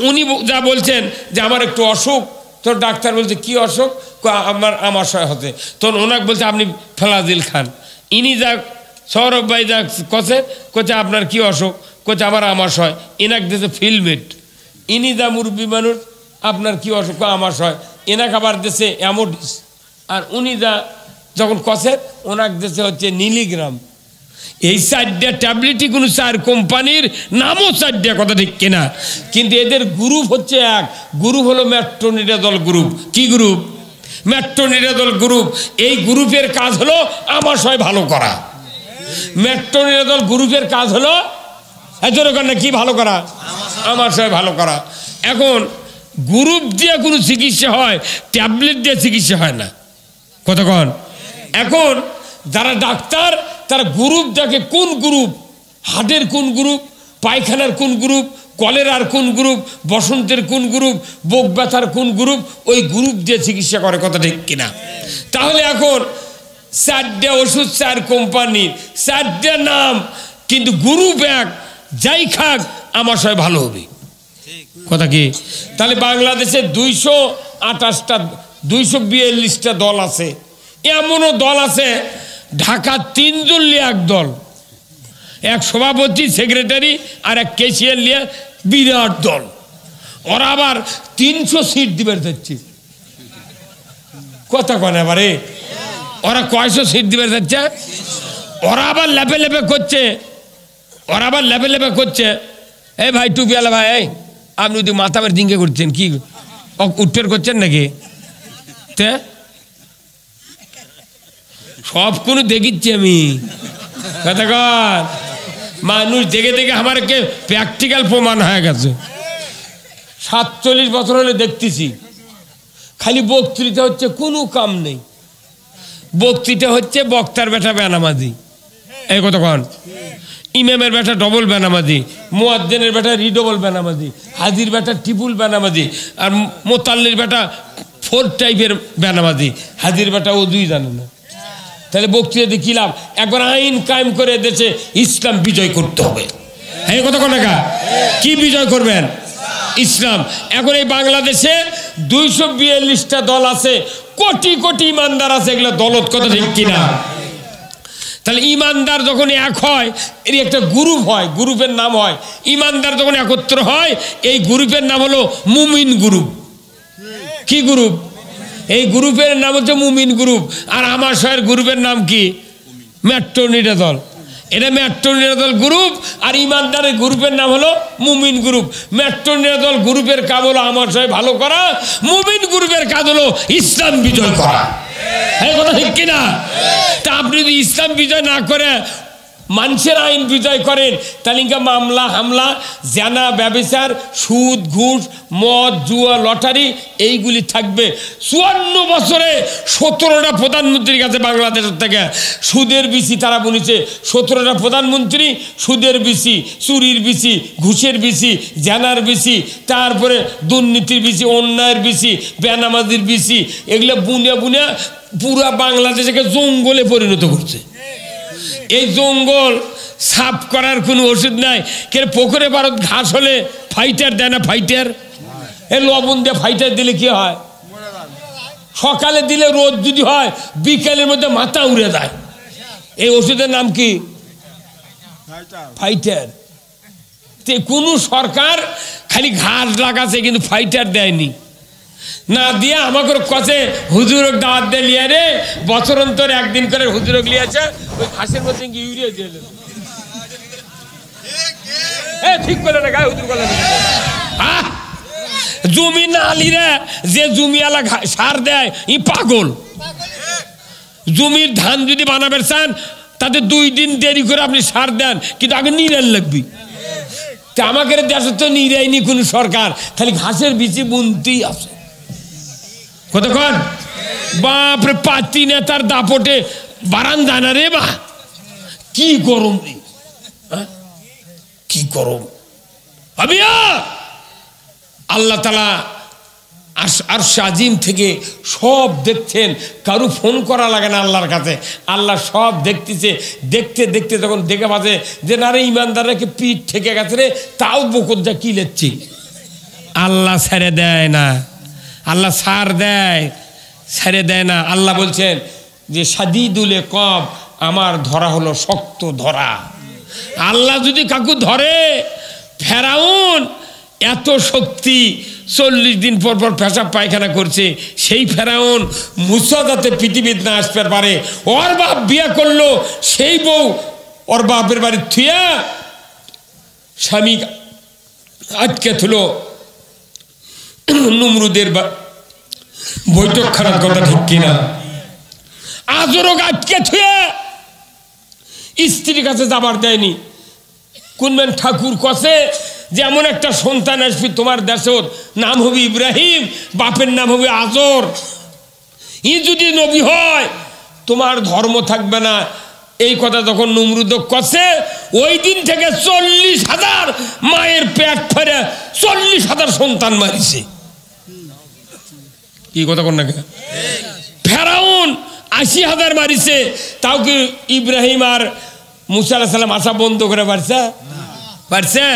উনি যা বলছেন যে আমার একটু অসুখ, তো ডাক্তার বলছে কি অসুখ? আমার সয় হতে। তখন ওনাকে বলছে আপনি ফেলাজিল খান। ইনি যা সৌরভ ভাই যা কোচে আপনার কি অসুখ? কোচে আমার সয়। এনাক দিয়েছে ফিলমেট। ইনি যা মুরব্বী মানুষ, আপনার কি অসুখ? আমার সয়। এনাক আবার দেশে অ্যামোডিস। আর উনি যা যখন কষে ওনাক দেশে হচ্ছে নীলিগ্রাম। এই 4টা ট্যাবলেটই কোনো 4 কোম্পানির নামও 4টা। কথা ঠিক কিনা? কিন্তু এদের গ্রুপ হচ্ছে এক। গ্রুপ হলো মেট্রোনিডাজল গ্রুপ। কি গ্রুপ? Metronidazole group. এই গ্রুপের কাজ হলো আমাশয় ভালো করা। মেট্রোনিডাজল গ্রুপের কাজ হলো কি ভালো করা? আমাশয় ভালো করা। এখন গ্রুপ দিয়ে কোনো চিকিৎসা হয়, ট্যাবলেট দিয়ে চিকিৎসা হয় না। কতক্ষণ? এখন যারা ডাক্তার তারা গ্রুপ দেখে, কোন গ্রুপ, হার্টের কোন গ্রুপ, পায়খানার কোন গ্রুপ, কলেরার কোন গ্রুপ, বসন্তের কোন গ্রুপ, বুক ব্যথার কোন গ্রুপ, ওই গ্রুপ দিয়ে চিকিৎসা করে। কথা ঠিক কিনা? তাহলে এখন 4টা ওষুধ 4 কোম্পানির, 4টা নাম, কিন্তু গ্রুপ এক। যাই খাক আমাশয় ভালো হবে। কথা কি? তাহলে বাংলাদেশে 228টা 242টা দল আছে। এমনও দল আছে ঢাকা 3 জন লিয়ে এক দল, এক সভাপতি, সেক্রেটারি আর এক কেশিয়ার লিয়ে বিরাট দল। ওরা আবার 300 সিট দিবে যাচ্ছে। কথা কন এবারে? ওরা কয়শো সিট দিবে যাচ্ছে? ওরা আবার লেপে লেপে করছে। ওরা আবার লেপে লেপে করছে। এই ভাই টুপিওয়ালা ভাই, এই আপনি যদি মাথা বের দিঙ্গে করছেন কি উঠের করছেন নাকি? তে সব কোনো দেখিচ্ছি আমি। কথা কর, মানুষ দেখে দেখে আমারকে প্র্যাকটিক্যাল প্রমাণ হয়ে গেছে। 47 বছর হলে দেখতেছি খালি বক্তৃতা হচ্ছে, কোনো কাম নেই। বক্তৃতা হচ্ছে বক্তার বেটা বেনামাজি। এই কতক্ষণ? ইমামের বেটা ডবল বেনামাজি, মুয়াজ্জিনের বেটা রিডবল বেনামাজি, হাজির বেটা ট্রিপল বেনামাজি, আর মোতাল্লির বেটা 4 টাইপের বেনামাজি। হাজির বেটা ও 2 জানে না। তাহলে বক্তৃতা কি লাভ? একবার আইন কায়েম করে দেশে ইসলাম বিজয় করতে হবে। হ্যাঁ কথা কোন না? কি বিজয় করবেন? ইসলাম। এখন এই বাংলাদেশে 242টা দল আছে, কোটি কোটি ইমানদার আছে। এগুলো দলত। কথা ঠিক কিনা? তাহলে ইমানদার যখন এক হয়, এর একটা গ্রুপ হয়, গ্রুপের নাম হয় ইমানদার। যখন একত্র হয়, এই গ্রুপের নাম হলো মুমিন গ্রুপ। কি গ্রুপ? এই গ্রুপের নাম হচ্ছে মুমিন গ্রুপ। আর আমার শহরের গ্রুপের নাম কি? মেট্রোনিডাজল। এটা মেট্রোনিডাজল গ্রুপ। আর ইমানদারের গ্রুপের নাম হলো মুমিন গ্রুপ। মেট্রোনিডাজল গ্রুপের কাজ হলো আমার শহর ভালো করা, মুমিন গ্রুপের কাজ হলো ইসলাম বিজয় করা। হ্যাঁ কথা ঠিক কিনা? তা আপনি যদি ইসলাম বিজয় না করে মানুষের আইন বিজয় করেন, তাহলে মামলা হামলা, জানা, ব্যভিচার, সুদ, ঘুষ, মদ, জুয়া, লটারি এইগুলি থাকবে। 54 বছরে 17টা প্রধানমন্ত্রীর কাছে বাংলাদেশের থেকে সুদের বিসি তারা বলেছে। 17টা প্রধানমন্ত্রী সুদের বিসি, চুরির বিসি, ঘুষের বিসি, জানার বিসি, তারপরে দুর্নীতির বিসি, অন্যায়ের বিসি, বেনামাজির বিসি, এগুলো বুনিয়া বুনিয়া পুরা বাংলাদেশকে জঙ্গলে পরিণত করছে। এই জঙ্গল সাফ করার কোনো ওষুধ নাই। কে পুকুরে ভারত ঘাস হলে ফাইটার দেয় না? ফাইটার এই লবণ দিয়ে ফাইটার দিলে কি হয়? সকালে দিলে রোদ যদি হয়, বিকেলের মধ্যে মাথা উড়ে যায়। এই ওষুধের নাম কি? ফাইটার। কোনো সরকার খালি ঘাস লাগাচ্ছে কিন্তু ফাইটার দেয়নি। না দিয়ে আমাকে কাছে হুজুরক দাওয়াত দিয়ে লিয়ে রে, বছর অন্তর একদিন করে হুজুরক লিয়েছে, ওই ঘাসের মধ্যে ইউরিয়া দিয়ে ঠিক করে না গায়ে হুজুর বলে হ্যাঁ। জমি না আলিরা যে জমিওয়ালা সার দেয় ই পাগল। জমির ধান যদি বানাবেন চান তাতে 2 দিন দেরি করে আপনি সার দেন, কিন্তু আগে নিরান লাগবে। তা আমাকে দেশে তো নিরাইনি কোন সরকার, খালি ঘাসের বিচি বুনতেই আছে। কতক্ষণ বাপরে পাতি নেতার দাপটে বারান যায় না রে বা, কি গরম রে, কি গরম। আবিয়া আল্লাহ তাআলা আরশ আজিম থেকে সব দেখছেন, কারু ফোন করা লাগে না আল্লাহর কাছে, আল্লাহ সব দেখতেছে। দেখতে দেখতে তখন দেখে পাচ্ছে যে না রে ইমানদারকে পিঠ থেকে গেছে রে, তাও বকর যা কি লেচ্ছি। আল্লাহ ছেড়ে দেয় না, আল্লাহ ছাড় দেয়, ছেড়ে দেয় না। আল্লাহ বলছেন যে সাদিদুল ইকাব, আমার ধরা হলো শক্ত ধরা। আল্লাহ যদি কাকু ধরে, ফেরাউন এত শক্তি, 40 দিন পর পর পেশাব পায়খানা করছে, সেই ফেরাউন মুসা যাতে পৃথিবীতে না আসতে পারে, ওর বাপ বিয়ে করলো, সেই বউ ওর বাপের বাড়ি থুয়া স্বামী আটকে থুলো নমরুদের বৈঠক খানার কথা ঠিক কিনা, আজরক আটকে থুয়া স্ত্রীর কাছে যাবার দেয়নি। কোনবেন ঠাকুর কষে যেমন একটা সন্তান আসবি তোমার দেশর, নাম হবে ইব্রাহিম, বাপের নাম হবে আজর। ই যদি নবী হয় তোমার ধর্ম থাকবে না, এই কথা যখন নমরুদ কষে, ওই দিন থেকে 40,000 মায়ের পেট ফেরে 40,000 সন্তান মারিছে। কি কথা কন না, ফেরাউন 80,000 মারিছে, তাও কি ইব্রাহিম আর মুসা আলাইহিস সালাম আসা বন্ধ করে পারছে? পারছে?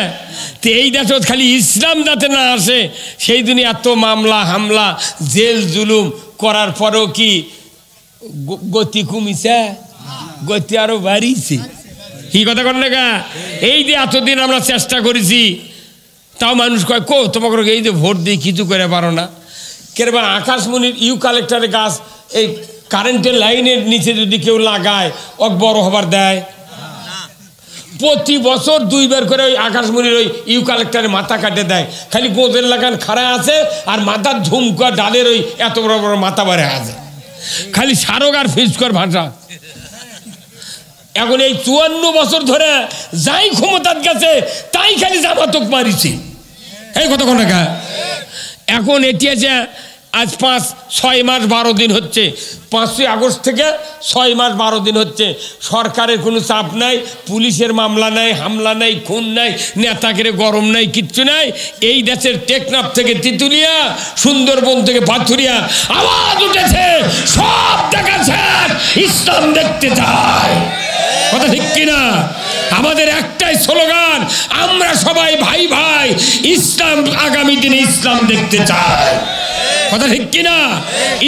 তো এই দেশত খালি ইসলাম যাতে না আসে সেই জন্য এত মামলা হামলা জেল জুলুম করার পরেও কি গতি কমিছে? গতি আরো বাড়িছে। কি কথা কন না, এই যে এতদিন আমরা চেষ্টা করেছি, তাও মানুষ কয় কো তোমাকে এই যে ভোট দিয়ে কিছু করে পারো না। কেরবা আকাশমণির ইউক্যালিপটাসের গাছ এই কারেন্টের লাইনের নিচে যদি কেউ লাগায় ওক বড় হবার দেয়? প্রতি বছর 2 বার করে ওই আকাশমণির ওই ইউক্যালিপটাসের মাথা কাটে দেয়। খালি গোদের লাগান খাড়া আছে আর মাথার ঝুমকা ডালের ওই এত বড় বড় মাথা বাড়ে আছে, খালি সারক আর ফিসকর ভাষা। এখন এই 54 বছর ধরে যাই ক্ষমতার গেছে তাই খালি জামাতক মারিছে। এই কথা কোন না, এখন এটি আছে আজ 5-6 মাস 12 দিন হচ্ছে, 5ই আগস্ট থেকে 6 মাস 12 দিন হচ্ছে। সরকারের কোনো চাপ নাই, পুলিশের মামলা নাই, হামলা নাই, খুন নাই, নেতাকে গরম নাই, কিচ্ছু নাই। এই দেশের টেকনাফ থেকে তিতুলিয়া, সুন্দরবন থেকে পাথুরিয়া আওয়াজ উঠেছে, সব দেখাচ্ছেন ইসলাম দেখতে চায়। কথা ঠিক কিনা? আমাদের একটাই স্লোগান, আমরা সবাই ভাই ভাই, ইসলাম আগামী দিনে ইসলাম দেখতে চায়। কথা ঠিক কিনা?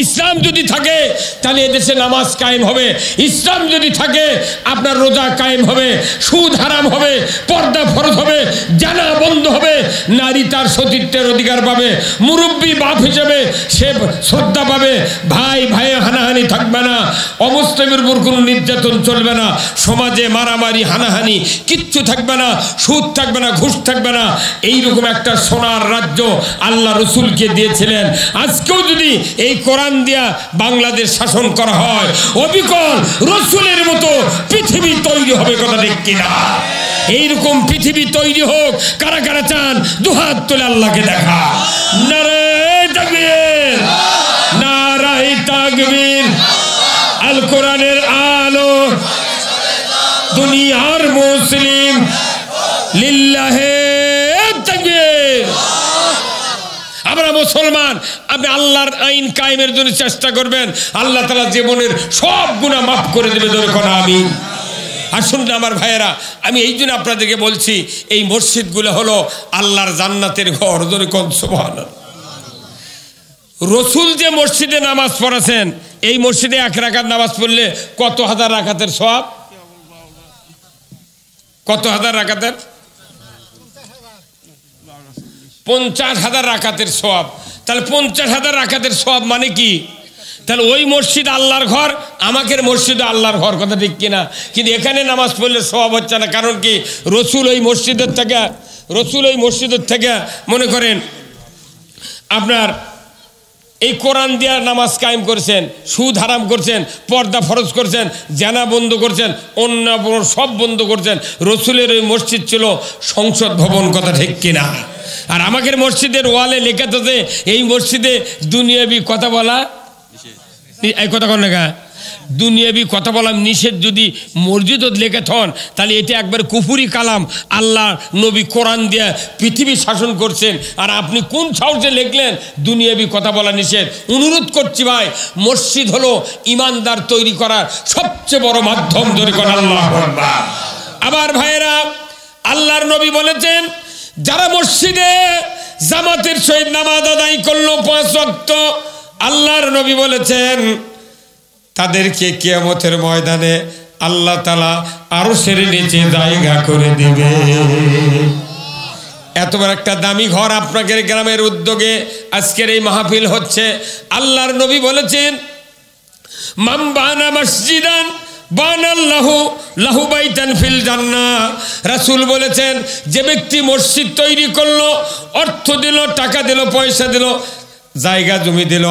ইসলাম যদি থাকে তাহলে এদেশে নামাজ কায়েম হবে, ইসলাম যদি থাকে আপনার রোজা কায়েম হবে, সুদ হারাম হবে, পর্দা ফরজ হবে, জানা বন্ধ হবে, নারী তার সতীত্বের অধিকার পাবে, মুরব্বী বাপ হিসেবে সে শ্রদ্ধা পাবে, ভাই ভাই হানাহানি থাকবে না, অমুসলিমের উপর কোনো নির্যাতন চলবে না, সমাজে মারামারি হানাহানি কিচ্ছু থাকবে না, সুদ থাকবে না, ঘুষ থাকবে না। এইরকম একটা সোনার রাজ্য আল্লাহ রসুলকে দিয়েছিলেন। আজকেও যদি এই কোরআন দিয়া বাংলাদেশ শাসন করা হয়, অবিকল রসুলের মতো পৃথিবী তৈরি হবে। কথা ঠিক কিনা? এইরকম পৃথিবী তৈরি হোক। কারা কারা চান দুহাত তুলে আল্লাহকে দেখা। নারায়ে তাকবীর, নারায়ে তাকবীর। আল কোরআনের আলো, দুনিয়ার মুসলিম, লিল্লাহে তাকবীর। আমরা মুসলমান, আপনি আল্লাহর আইন কায়েমের জন্য চেষ্টা করবেন, আল্লাহ তাআলা জীবনের সব গুনাহ মাফ করে দেবে। ধরে কোন আমিন। আসুন না আমার ভাইয়েরা, আমি এই জন্য আপনাদেরকে বলছি, এই মসজিদগুলো হলো আল্লাহর জান্নাতের ঘর। ধরে কোন সুবহানাল্লাহ। রসুল যে মসজিদে নামাজ পড়েছেন, এই মসজিদে 1 রাকাত নামাজ পড়লে কত হাজার রাকাতের সওয়াব? কত হাজার রাকাতের? 50,000 রাকাতের সওয়াব। তাহলে 50,000 রাকাতের সওয়াব মানে কি? তাহলে ওই মসজিদ আল্লাহর ঘর, আমাদের মসজিদ আল্লাহর ঘর, কথা ঠিক কিনা? কিন্তু এখানে নামাজ পড়লে সওয়াব হচ্ছে না। কারণ কি? রসুল ওই মসজিদের থেকে মনে করেন আপনার এই কোরআন দিয়া নামাজ কায়েম করছেন, সুদ হারাম করছেন, পর্দা ফরজ করছেন, জানা বন্ধ করছেন, অন্য সব বন্ধ করছেন। রসুলের ওই মসজিদ ছিল সংসদ ভবন, কথা ঠিক কিনা? আর আমাদের মসজিদের ওয়ালে লেখা তো যে এই মসজিদে দুনিয়াবি কথা বলা, এই কথা কন না, দুনিয়াবি কথা বলা নিষেধ। যদি মসজিদত লেখে থন তাহলে এটা একবার কুফুরি কালাম। আল্লাহ নবী কোরআন দিয়ে পৃথিবী শাসন করছেন, আর আপনি কোন সাহসে লিখলেন দুনিয়াবি কথা বলা নিষেধ? অনুরোধ করছি ভাই, মসজিদ হলো ইমানদার তৈরি করার সবচেয়ে বড় মাধ্যম। তৈরি করা আল্লাহু আকবার। আবার ভাইয়েরা, আল্লাহর নবী বলেছেন যারা মসজিদে জামাতের সহিত নামাজ আদায় করলো 5 ওয়াক্ত, আল্লাহর নবী বলেছেন তাদেরকে কিয়ামতের ময়দানে আল্লাহ তাআলা আরশের নিচে জায়গা করে দিবে। এত বড় একটা দামি ঘর আপনাদের গ্রামের উদ্যোগে আজকের এই মাহফিল হচ্ছে। আল্লাহর নবী বলেছেন মান বানা মসজিদান বানাল্লাহু লাহু বাইতান ফিল জান্নাহ। রাসূল বলেছেন যে ব্যক্তি মসজিদ তৈরি করলো, অর্থ দিল, টাকা দিল, পয়সা দিল, জায়গা জমি দিল,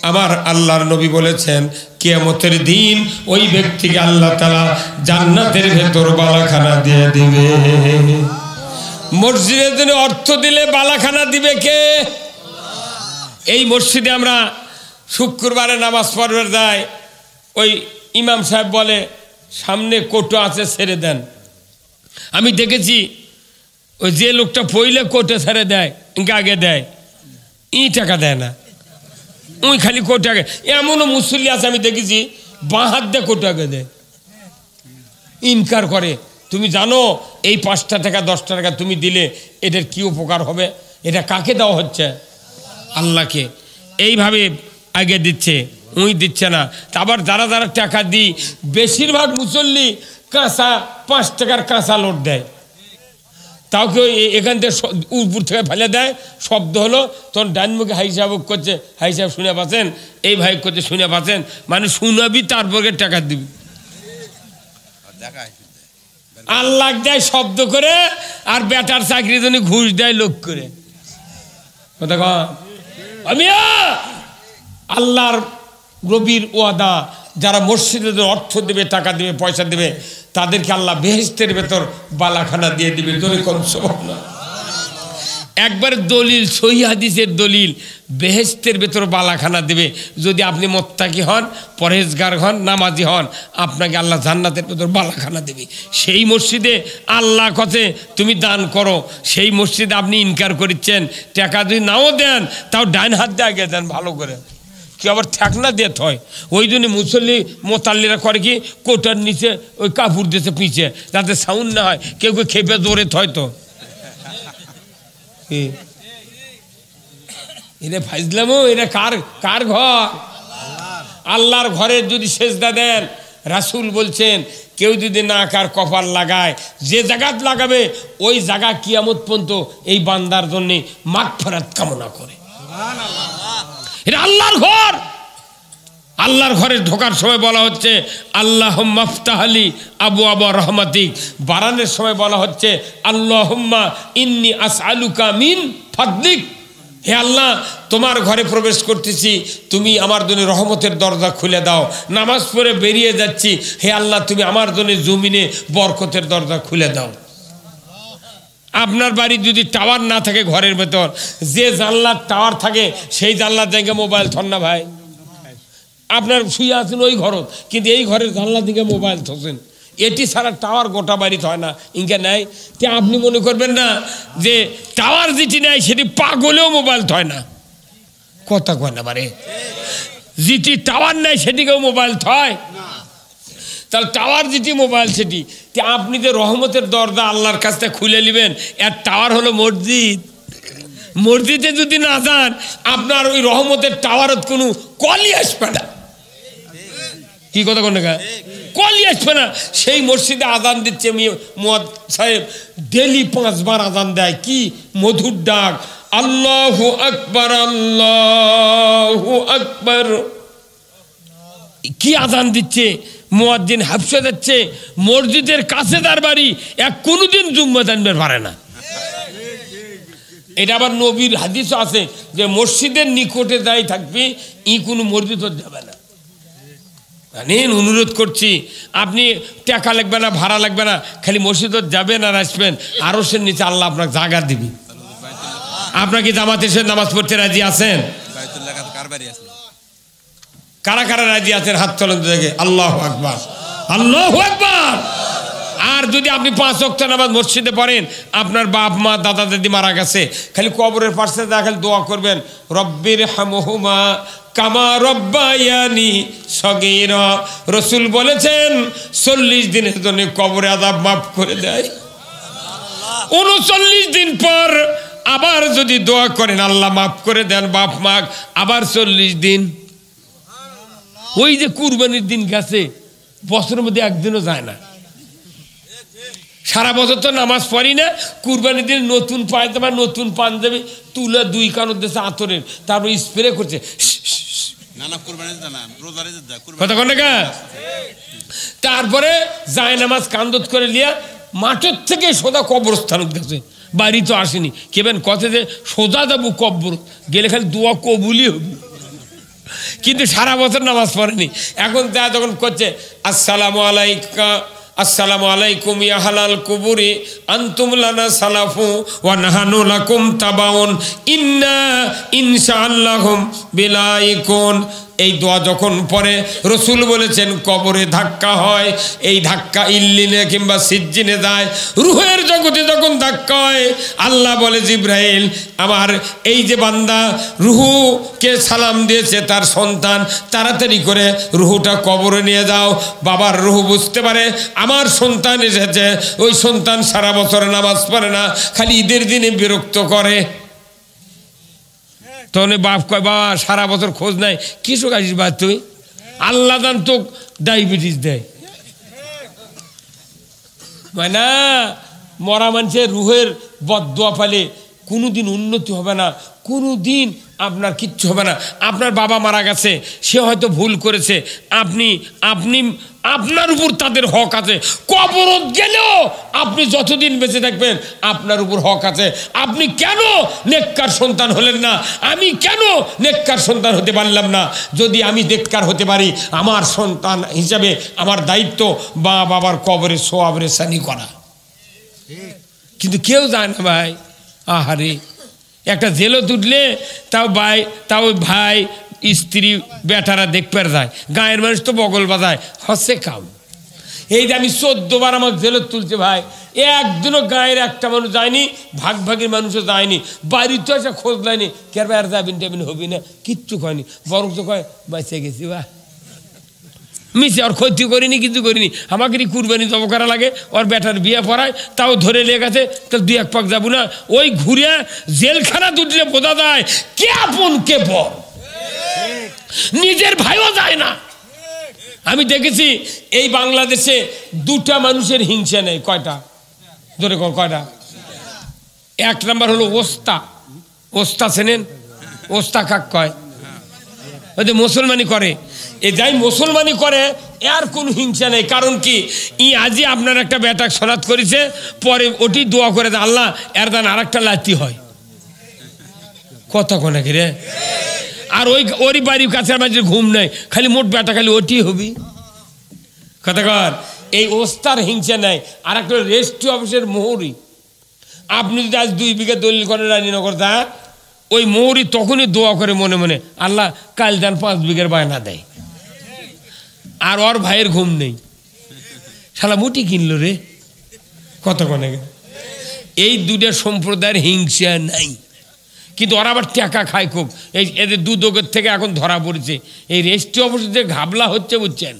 আমার আল্লাহর নবী বলেছেন কিয়ামতের দিন ওই ব্যক্তিকে আল্লাহ তাআলা জান্নাতের ভেতর বালাখানা দিয়ে দিবে। মসজিদের জন্য অর্থ দিলে বালাখানা দিবে কে? এই মসজিদে আমরা শুক্রবারে নামাজ পড়তে যাই, ওই ইমাম সাহেব বলে সামনে কোটো আছে ছেড়ে দেন। আমি দেখেছি ওই যে লোকটা পইলে কোটো ছেড়ে দেয়, আগে দেয়, টাকা দেয় না, ওই খালি কোটি আগে। এমনও মুসল্লি আছে আমি দেখেছি বাঁ হাত দিয়ে কোটি আগে দেয়, ইনকার করে। তুমি জানো এই 5 টাকা 10 টাকা তুমি দিলে এটার কি উপকার হবে? এটা কাকে দেওয়া হচ্ছে? আল্লাহকে। এইভাবে আগে দিচ্ছে, উই দিচ্ছে না। আবার যারা যারা টাকা দিই, বেশিরভাগ মুসল্লি কাঁচা 5 টাকার কাঁচা লোট দেয়, তাও কেউ এখান থেকে উপর থেকে ফেলে দেয়। শব্দ হলো তখন ডান মুখে হাই সাহেব করছে, হাই সাহেব শুনে পাচ্ছেন, এই ভাই করছে শুনে পাচ্ছেন, মানে শুনাবি তারপরে টাকা দিবি। আল্লাহ দেয় শব্দ করে, আর বেটার চাকরির জন্য ঘুষ দেয় লোক করে। কথা কন আমি আল্লাহর নবীর ওয়াদা, যারা মসজিদে অর্থ দেবে, টাকা দেবে, পয়সা দেবে, তাদেরকে আল্লাহ বেহেশতের ভেতর বালাখানা দিয়ে দিবে। দলিল কোন সুবহানাল্লাহ। একবার দলিল, সহিহ হাদিসের দলিল, বেহেশতের ভেতর বালাখানা দেবে যদি আপনি মুত্তাকি হন, পরহেজগার হন, নামাজি হন, আপনাকে আল্লাহ জান্নাতের ভেতর বালাখানা দেবে। সেই মসজিদে আল্লাহ কথা তুমি দান করো, সেই মসজিদে আপনি ইনকার করছেন, টাকা যদি নাও দেন তাও ডাইন হাত দিয়ে আগে দেন ভালো করে, কি আবার ঠেকনা দিয়ে হয়। ওই জন্য মুসল্লি মোতাল্লিরা করে কি কোটার নিচে ওই কাপড় দিয়েছে পিছিয়ে, যাতে সাউন্ড না হয়, কেউ কেউ খেপে দৌড়ে থয়। তো এটা ফাইজলামো, এটা কার ঘর? আল্লাহর ঘরে যদি সেজদা দেন, রাসূল বলছেন কেউ যদি না কার কপাল লাগায়, যে জায়গাত লাগাবে ওই জায়গা কিয়ামত পর্যন্ত এই বান্দার জন্য মাগফিরাত কামনা করে। এটা আল্লাহর ঘর। আল্লাহর ঘরে ঢোকার সময় বলা হচ্ছে আল্লাহুম্মা আফতাহলি আবওয়াবা রহমাতিক। বারানের সময় বলা হচ্ছে আল্লাহুম্মা ইন্নী আসআলুকা মিন ফাদলিক। হে আল্লাহ, তোমার ঘরে প্রবেশ করতেছি, তুমি আমার জন্য রহমতের দরজা খুলে দাও। নামাজ পড়ে বেরিয়ে যাচ্ছি, হে আল্লাহ তুমি আমার জন্য জমিনে বরকতের দরজা খুলে দাও। আপনার বাড়ি যদি টাওয়ার না থাকে ঘরের ভেতর, যে জানলার টাওয়ার থাকে সেই জানলার জায়গায় মোবাইল থন না ভাই। আপনার শুয়ে আছেন ওই ঘর, কিন্তু এই ঘরের জানলা দিকে মোবাইল থসেন, এটি ছাড়া টাওয়ার গোটা বাড়িতে হয় না, ইনকে নেয়। তে আপনি মনে করবেন না যে টাওয়ার যেটি নেয় সেটি পাগলেও মোবাইল থয় না, কথা কয় না বারে। যেটি টাওয়ার নেয় সেটিকেও মোবাইল থয়, তাহলে টাওয়ার যেটি মোবাইল সেটি। আপনি যে রহমতের দরজা আল্লাহর কাছ থেকে খুলে নেবেন, এর টাওয়ার হলো মসজিদ। মসজিদে যদি না যান, আপনার ওই রহমতের টাওয়ারত কোনো কলই আসবে না। কি কথা কোন কলই আসবে না। সেই মসজিদে আজান দিচ্ছে মুয়াজ্জিন সাহেব, ডেলি 5 বার আজান দেয়, কি মধুর ডাক, আল্লাহু আকবার, আল্লাহু আকবার। কি আজান দিচ্ছে, মুয়াজ্জিন হাফসে যাচ্ছে, মসজিদের কাছে তার বাড়ি, কোনোদিন জুম্মা জানবে পারে না। এটা আবার নবীর হাদিসও আছে যে মসজিদের নিকটে যাই থাকবি কোনো মসজিদ যাবে না। জানেন, অনুরোধ করছি, আপনি টাকা লাগবে না, ভাড়া লাগবে না, খালি মসজিদে যাবেন আর আসবেন, আরশের নিচে আল্লাহ আপনাকে জায়গা দিবি। আপনাকে জামাতে এসে নামাজ পড়তে রাজি আছেন? কারা কারা রাজি আছেন হাত তোলেন দেখে। আল্লাহু আকবার, আল্লাহু আকবার। আর যদি আপনি 5 ওয়াক্ত নামাজ মসজিদে পড়েন, আপনার বাপ মা দাদা দাদি মারা গেছে, খালি কবরের পাশে খালি দোয়া করবেন, রব্বির হামহুমা কামা রব্বায়ানি সগীরা। রাসূল বলেছেন 40 দিনের জন্য কবরে আযাব মাফ করে দেয়। 39 দিন পর আবার যদি দোয়া করেন আল্লাহ মাফ করে দেন বাপ মা, আবার 40 দিন। ওই যে কুরবানির দিন গেছে, বছরের মধ্যে একদিনও যায় না। সারা বছর তো নামাজ পড়ি না, কুরবানির দিন নতুন পায়জামা নতুন পাঞ্জাবি তুলে 2 কানের দেশে আতরের, তারপর স্প্রে করছে। তারপরে যায় নামাজ কান্দত করে লিয়া মাঠের থেকে সোজা কবরস্থান গেছে, বাড়ি তো আসেনি। কেবেন কথা যে সোজা যাবো কবর, গেলে খালি দোয়া কবুলই হবে, কিন্তু সারা বছর নামাজ পড়েনি। এখন তা যখন করছে আসসালামু আলাইকা, আসসালামু আলাইকুম ইয়া হালাল কুবুরি আনতুম লানা সালাফু ওয়া নাহানু লাকুম তাবাউন ইন্না ইনশাআল্লাহুম বিলাইকুন। এই দোয়া যখন পরে রসুল বলেছেন কবরে ধাক্কা হয়, এই ধাক্কা ইল্লিনে কিংবা সিজ্জিনে যায়, রুহের জগতে যখন ধাক্কা হয় আল্লাহ বলে জিব্রাইল আমার এই যে বান্দা রুহুকে সালাম দিয়েছে তার সন্তান, তাড়াতাড়ি করে রুহুটা কবরে নিয়ে যাও। বাবার রুহু বুঝতে পারে আমার সন্তান এসেছে, ওই সন্তান সারা বছর নামাজ পড়ে না, খালি ঈদের দিনে বিরক্ত করে। তখন বাপ কয় বাবা সারা বছর খোঁজ নাই, কিছু কাজিস বা তুই, আল্লাহ দান তো ডায়াবেটিস দেয়। না, মরা মানুষের রুহের বদদোয়া পালে কোনোদিন উন্নতি হবে না, কোনোদিন আপনার কিচ্ছু হবে না। আপনার বাবা মারা গেছে, সে হয়তো ভুল করেছে, আপনি আপনার উপর তাদের হক আছে। কবরত গেলেও আপনি যতদিন বেঁচে থাকবেন আপনার উপর হক আছে। আপনি কেন নেককার সন্তান হলেন না? আমি কেন নেককার সন্তান হতে পারলাম না? যদি আমি নেককার হতে পারি, আমার সন্তান হিসাবে আমার দায়িত্ব মা বাবার কবরে সোয়াব রেসানি করা। কিন্তু কেউ যায় না ভাই। আহারে, একটা জেলো তুটলে তাও ভাই স্ত্রী বেটারা দেখতে যায়, গায়ের মানুষ তো বগল বাজায়, হচ্ছে কাম। এই যে আমি 14 বার আমার জেলে তুলছে ভাই, একদিনও গায়ের একটা মানুষ যায়নি, ভাগের মানুষও যায়নি, বাড়িতে এসে খোঁজ লাইনি কেন আর যাবিন টেবিন হবি না, কিচ্ছু কয়নি, বরং তো কয় বাঁচে গেছি বা মিশে, ওর ক্ষতি করিনি, কিছু করিনি। আমাকে কুরবানি জব করা লাগে, ওর বেটার বিয়ে পড়ায়, তাও ধরে লেগেছে, তো 2-1 পাক যাবো না। ওই ঘুরে জেলখানা দুটলে বোঝা যায় কে আপন কে পর, নিজের ভাইও যায় না। আমি দেখেছি এই বাংলাদেশে 2টা মানুষের হিংসা নেই। কয়টা? ধরে কয়টা? 1 নাম্বার হলো ওস্তা চেনেন? ওস্তা কাক কয়? ওই যে মুসলমানি করে, এ যাই মুসলমানি করে এর কোনো হিংসা নেই। কারণ কি, আজই আপনার একটা বেটা সনাত করেছে, পরে ওটি দোয়া করে আল্লাহ এর দান আর একটা লাতি হয়। কথা কোনা কি রে? আর ওরই বাড়ির কাছের মাঝে ঘুম নেই, খালি মোট বেটা খালি ওটি হবি। কথা কর, এই ওস্তার হিংসা নেই। আর একটা রেজিস্ট্রি অফিসের মোহরি, আপনি যদি আজ 2 বিঘা দলিল করেন রানীনগর দা, ওই মোহরি তখনই দোয়া করে মনে মনে আল্লাহ কাল দান 5 বিঘার বায়না দেয়। আর ওর ভাইয়ের ঘুম নেই, শালা মুটি কিনলো রে। কত কোনে এই 2টা সম্প্রদায়ের হিংসা নাই, কিন্তু ওরা আবার টাকা খায় খুব। এই এদের দুদকের থেকে এখন ধরা পড়েছে, এই রেজিস্ট্রি অফিসে যে ঘাবলা হচ্ছে বুঝছেন,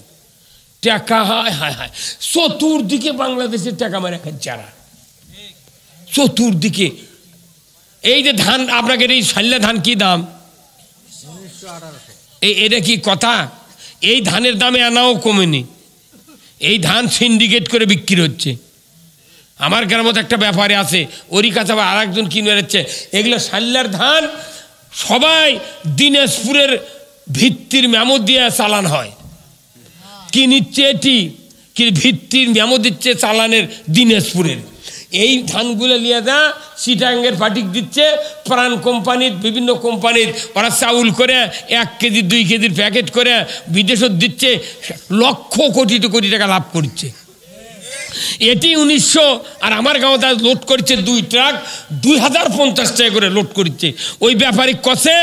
টাকা হায় হায় হায়, চতুর্দিকে বাংলাদেশের টাকা মারে খাচ্ছে এরা, চতুর্দিকে। এই যে ধান, আপনাকে এই শাল্লা ধান কি দাম? এটা কি কথা? এই ধানের দামে আনাও কমেনি, এই ধান সিন্ডিকেট করে বিক্রি হচ্ছে। আমার গ্রামে একটা ব্যাপারে আছে, ওরই কাছে আবার আর একজন কিনে যাচ্ছে। এগুলো সাল্লার ধান, সবাই দিনাজপুরের ভিত্তির মেমো দিয়ে চালান হয়। কি নিচ্ছে এটি, কি ভিত্তির মেমো দিচ্ছে চালানের দিনাজপুরের। এই ধানগুলো নিয়ে যা চিটাঙ্গের ফাটিক দিচ্ছে, প্রাণ কোম্পানির, বিভিন্ন কোম্পানির, ওরা চাউল করে 1 কেজি 2 কেজির প্যাকেট করে বিদেশত দিচ্ছে, লক্ষ কোটি কোটি টাকা লাভ করছে। এটি 1900, আর আমার গাঁওতে লোড করছে 2 ট্রাক 2050 টাকা করে লোড করছে। ওই ব্যাপারী কষে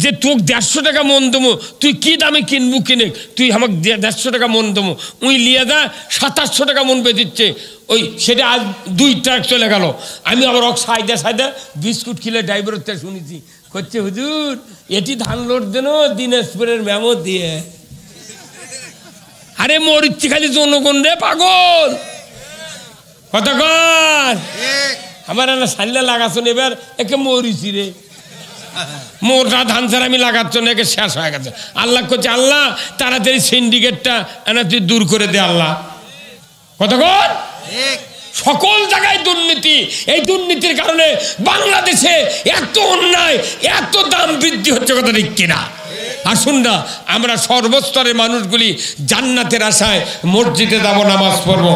যে তোকে 150 টাকা মন দেবো, তুই কি দামে কিনবু, কিনে তুই আমাকে 150 টাকা মন দেবো, উই লিয়ে যা 2700 টাকা মন বেঁধিচ্ছে। ওই সেটা আজ 2 ট্রাক চলে গেল। আমি আবার সাইদা বিস্কুট খেলে ড্রাইভারের থেকে শুনেছি, করছে হুজুর এটি ধান লোড দেন দিনাজপুরের মেমো দিয়ে। আরে মরিচ্ছি খালি জনগণ রে পাগল, কতক্ষণ আমার সাল্লা লাগাচ্ছেন, এবার একে মরিছি রে, মোটা ধান ছাড়া আমি লাগাচ্ছ না, একে শেষ হয়ে গেছে। আল্লাহ করছে, আল্লাহ তাড়াতাড়ি সিন্ডিকেটটা এনে তুই দূর করে দে আল্লাহ। কতক্ষণ সকল জায়গায় দুর্নীতি, এই দুর্নীতির কারণে বাংলাদেশে এত অন্যায়, এত দাম বৃদ্ধি হচ্ছে, কথা ঠিক কিনা? আসুন না আমরা সর্বস্তরের মানুষগুলি জান্নাতের আশায় মসজিদে যাব, নামাজ পড়বো।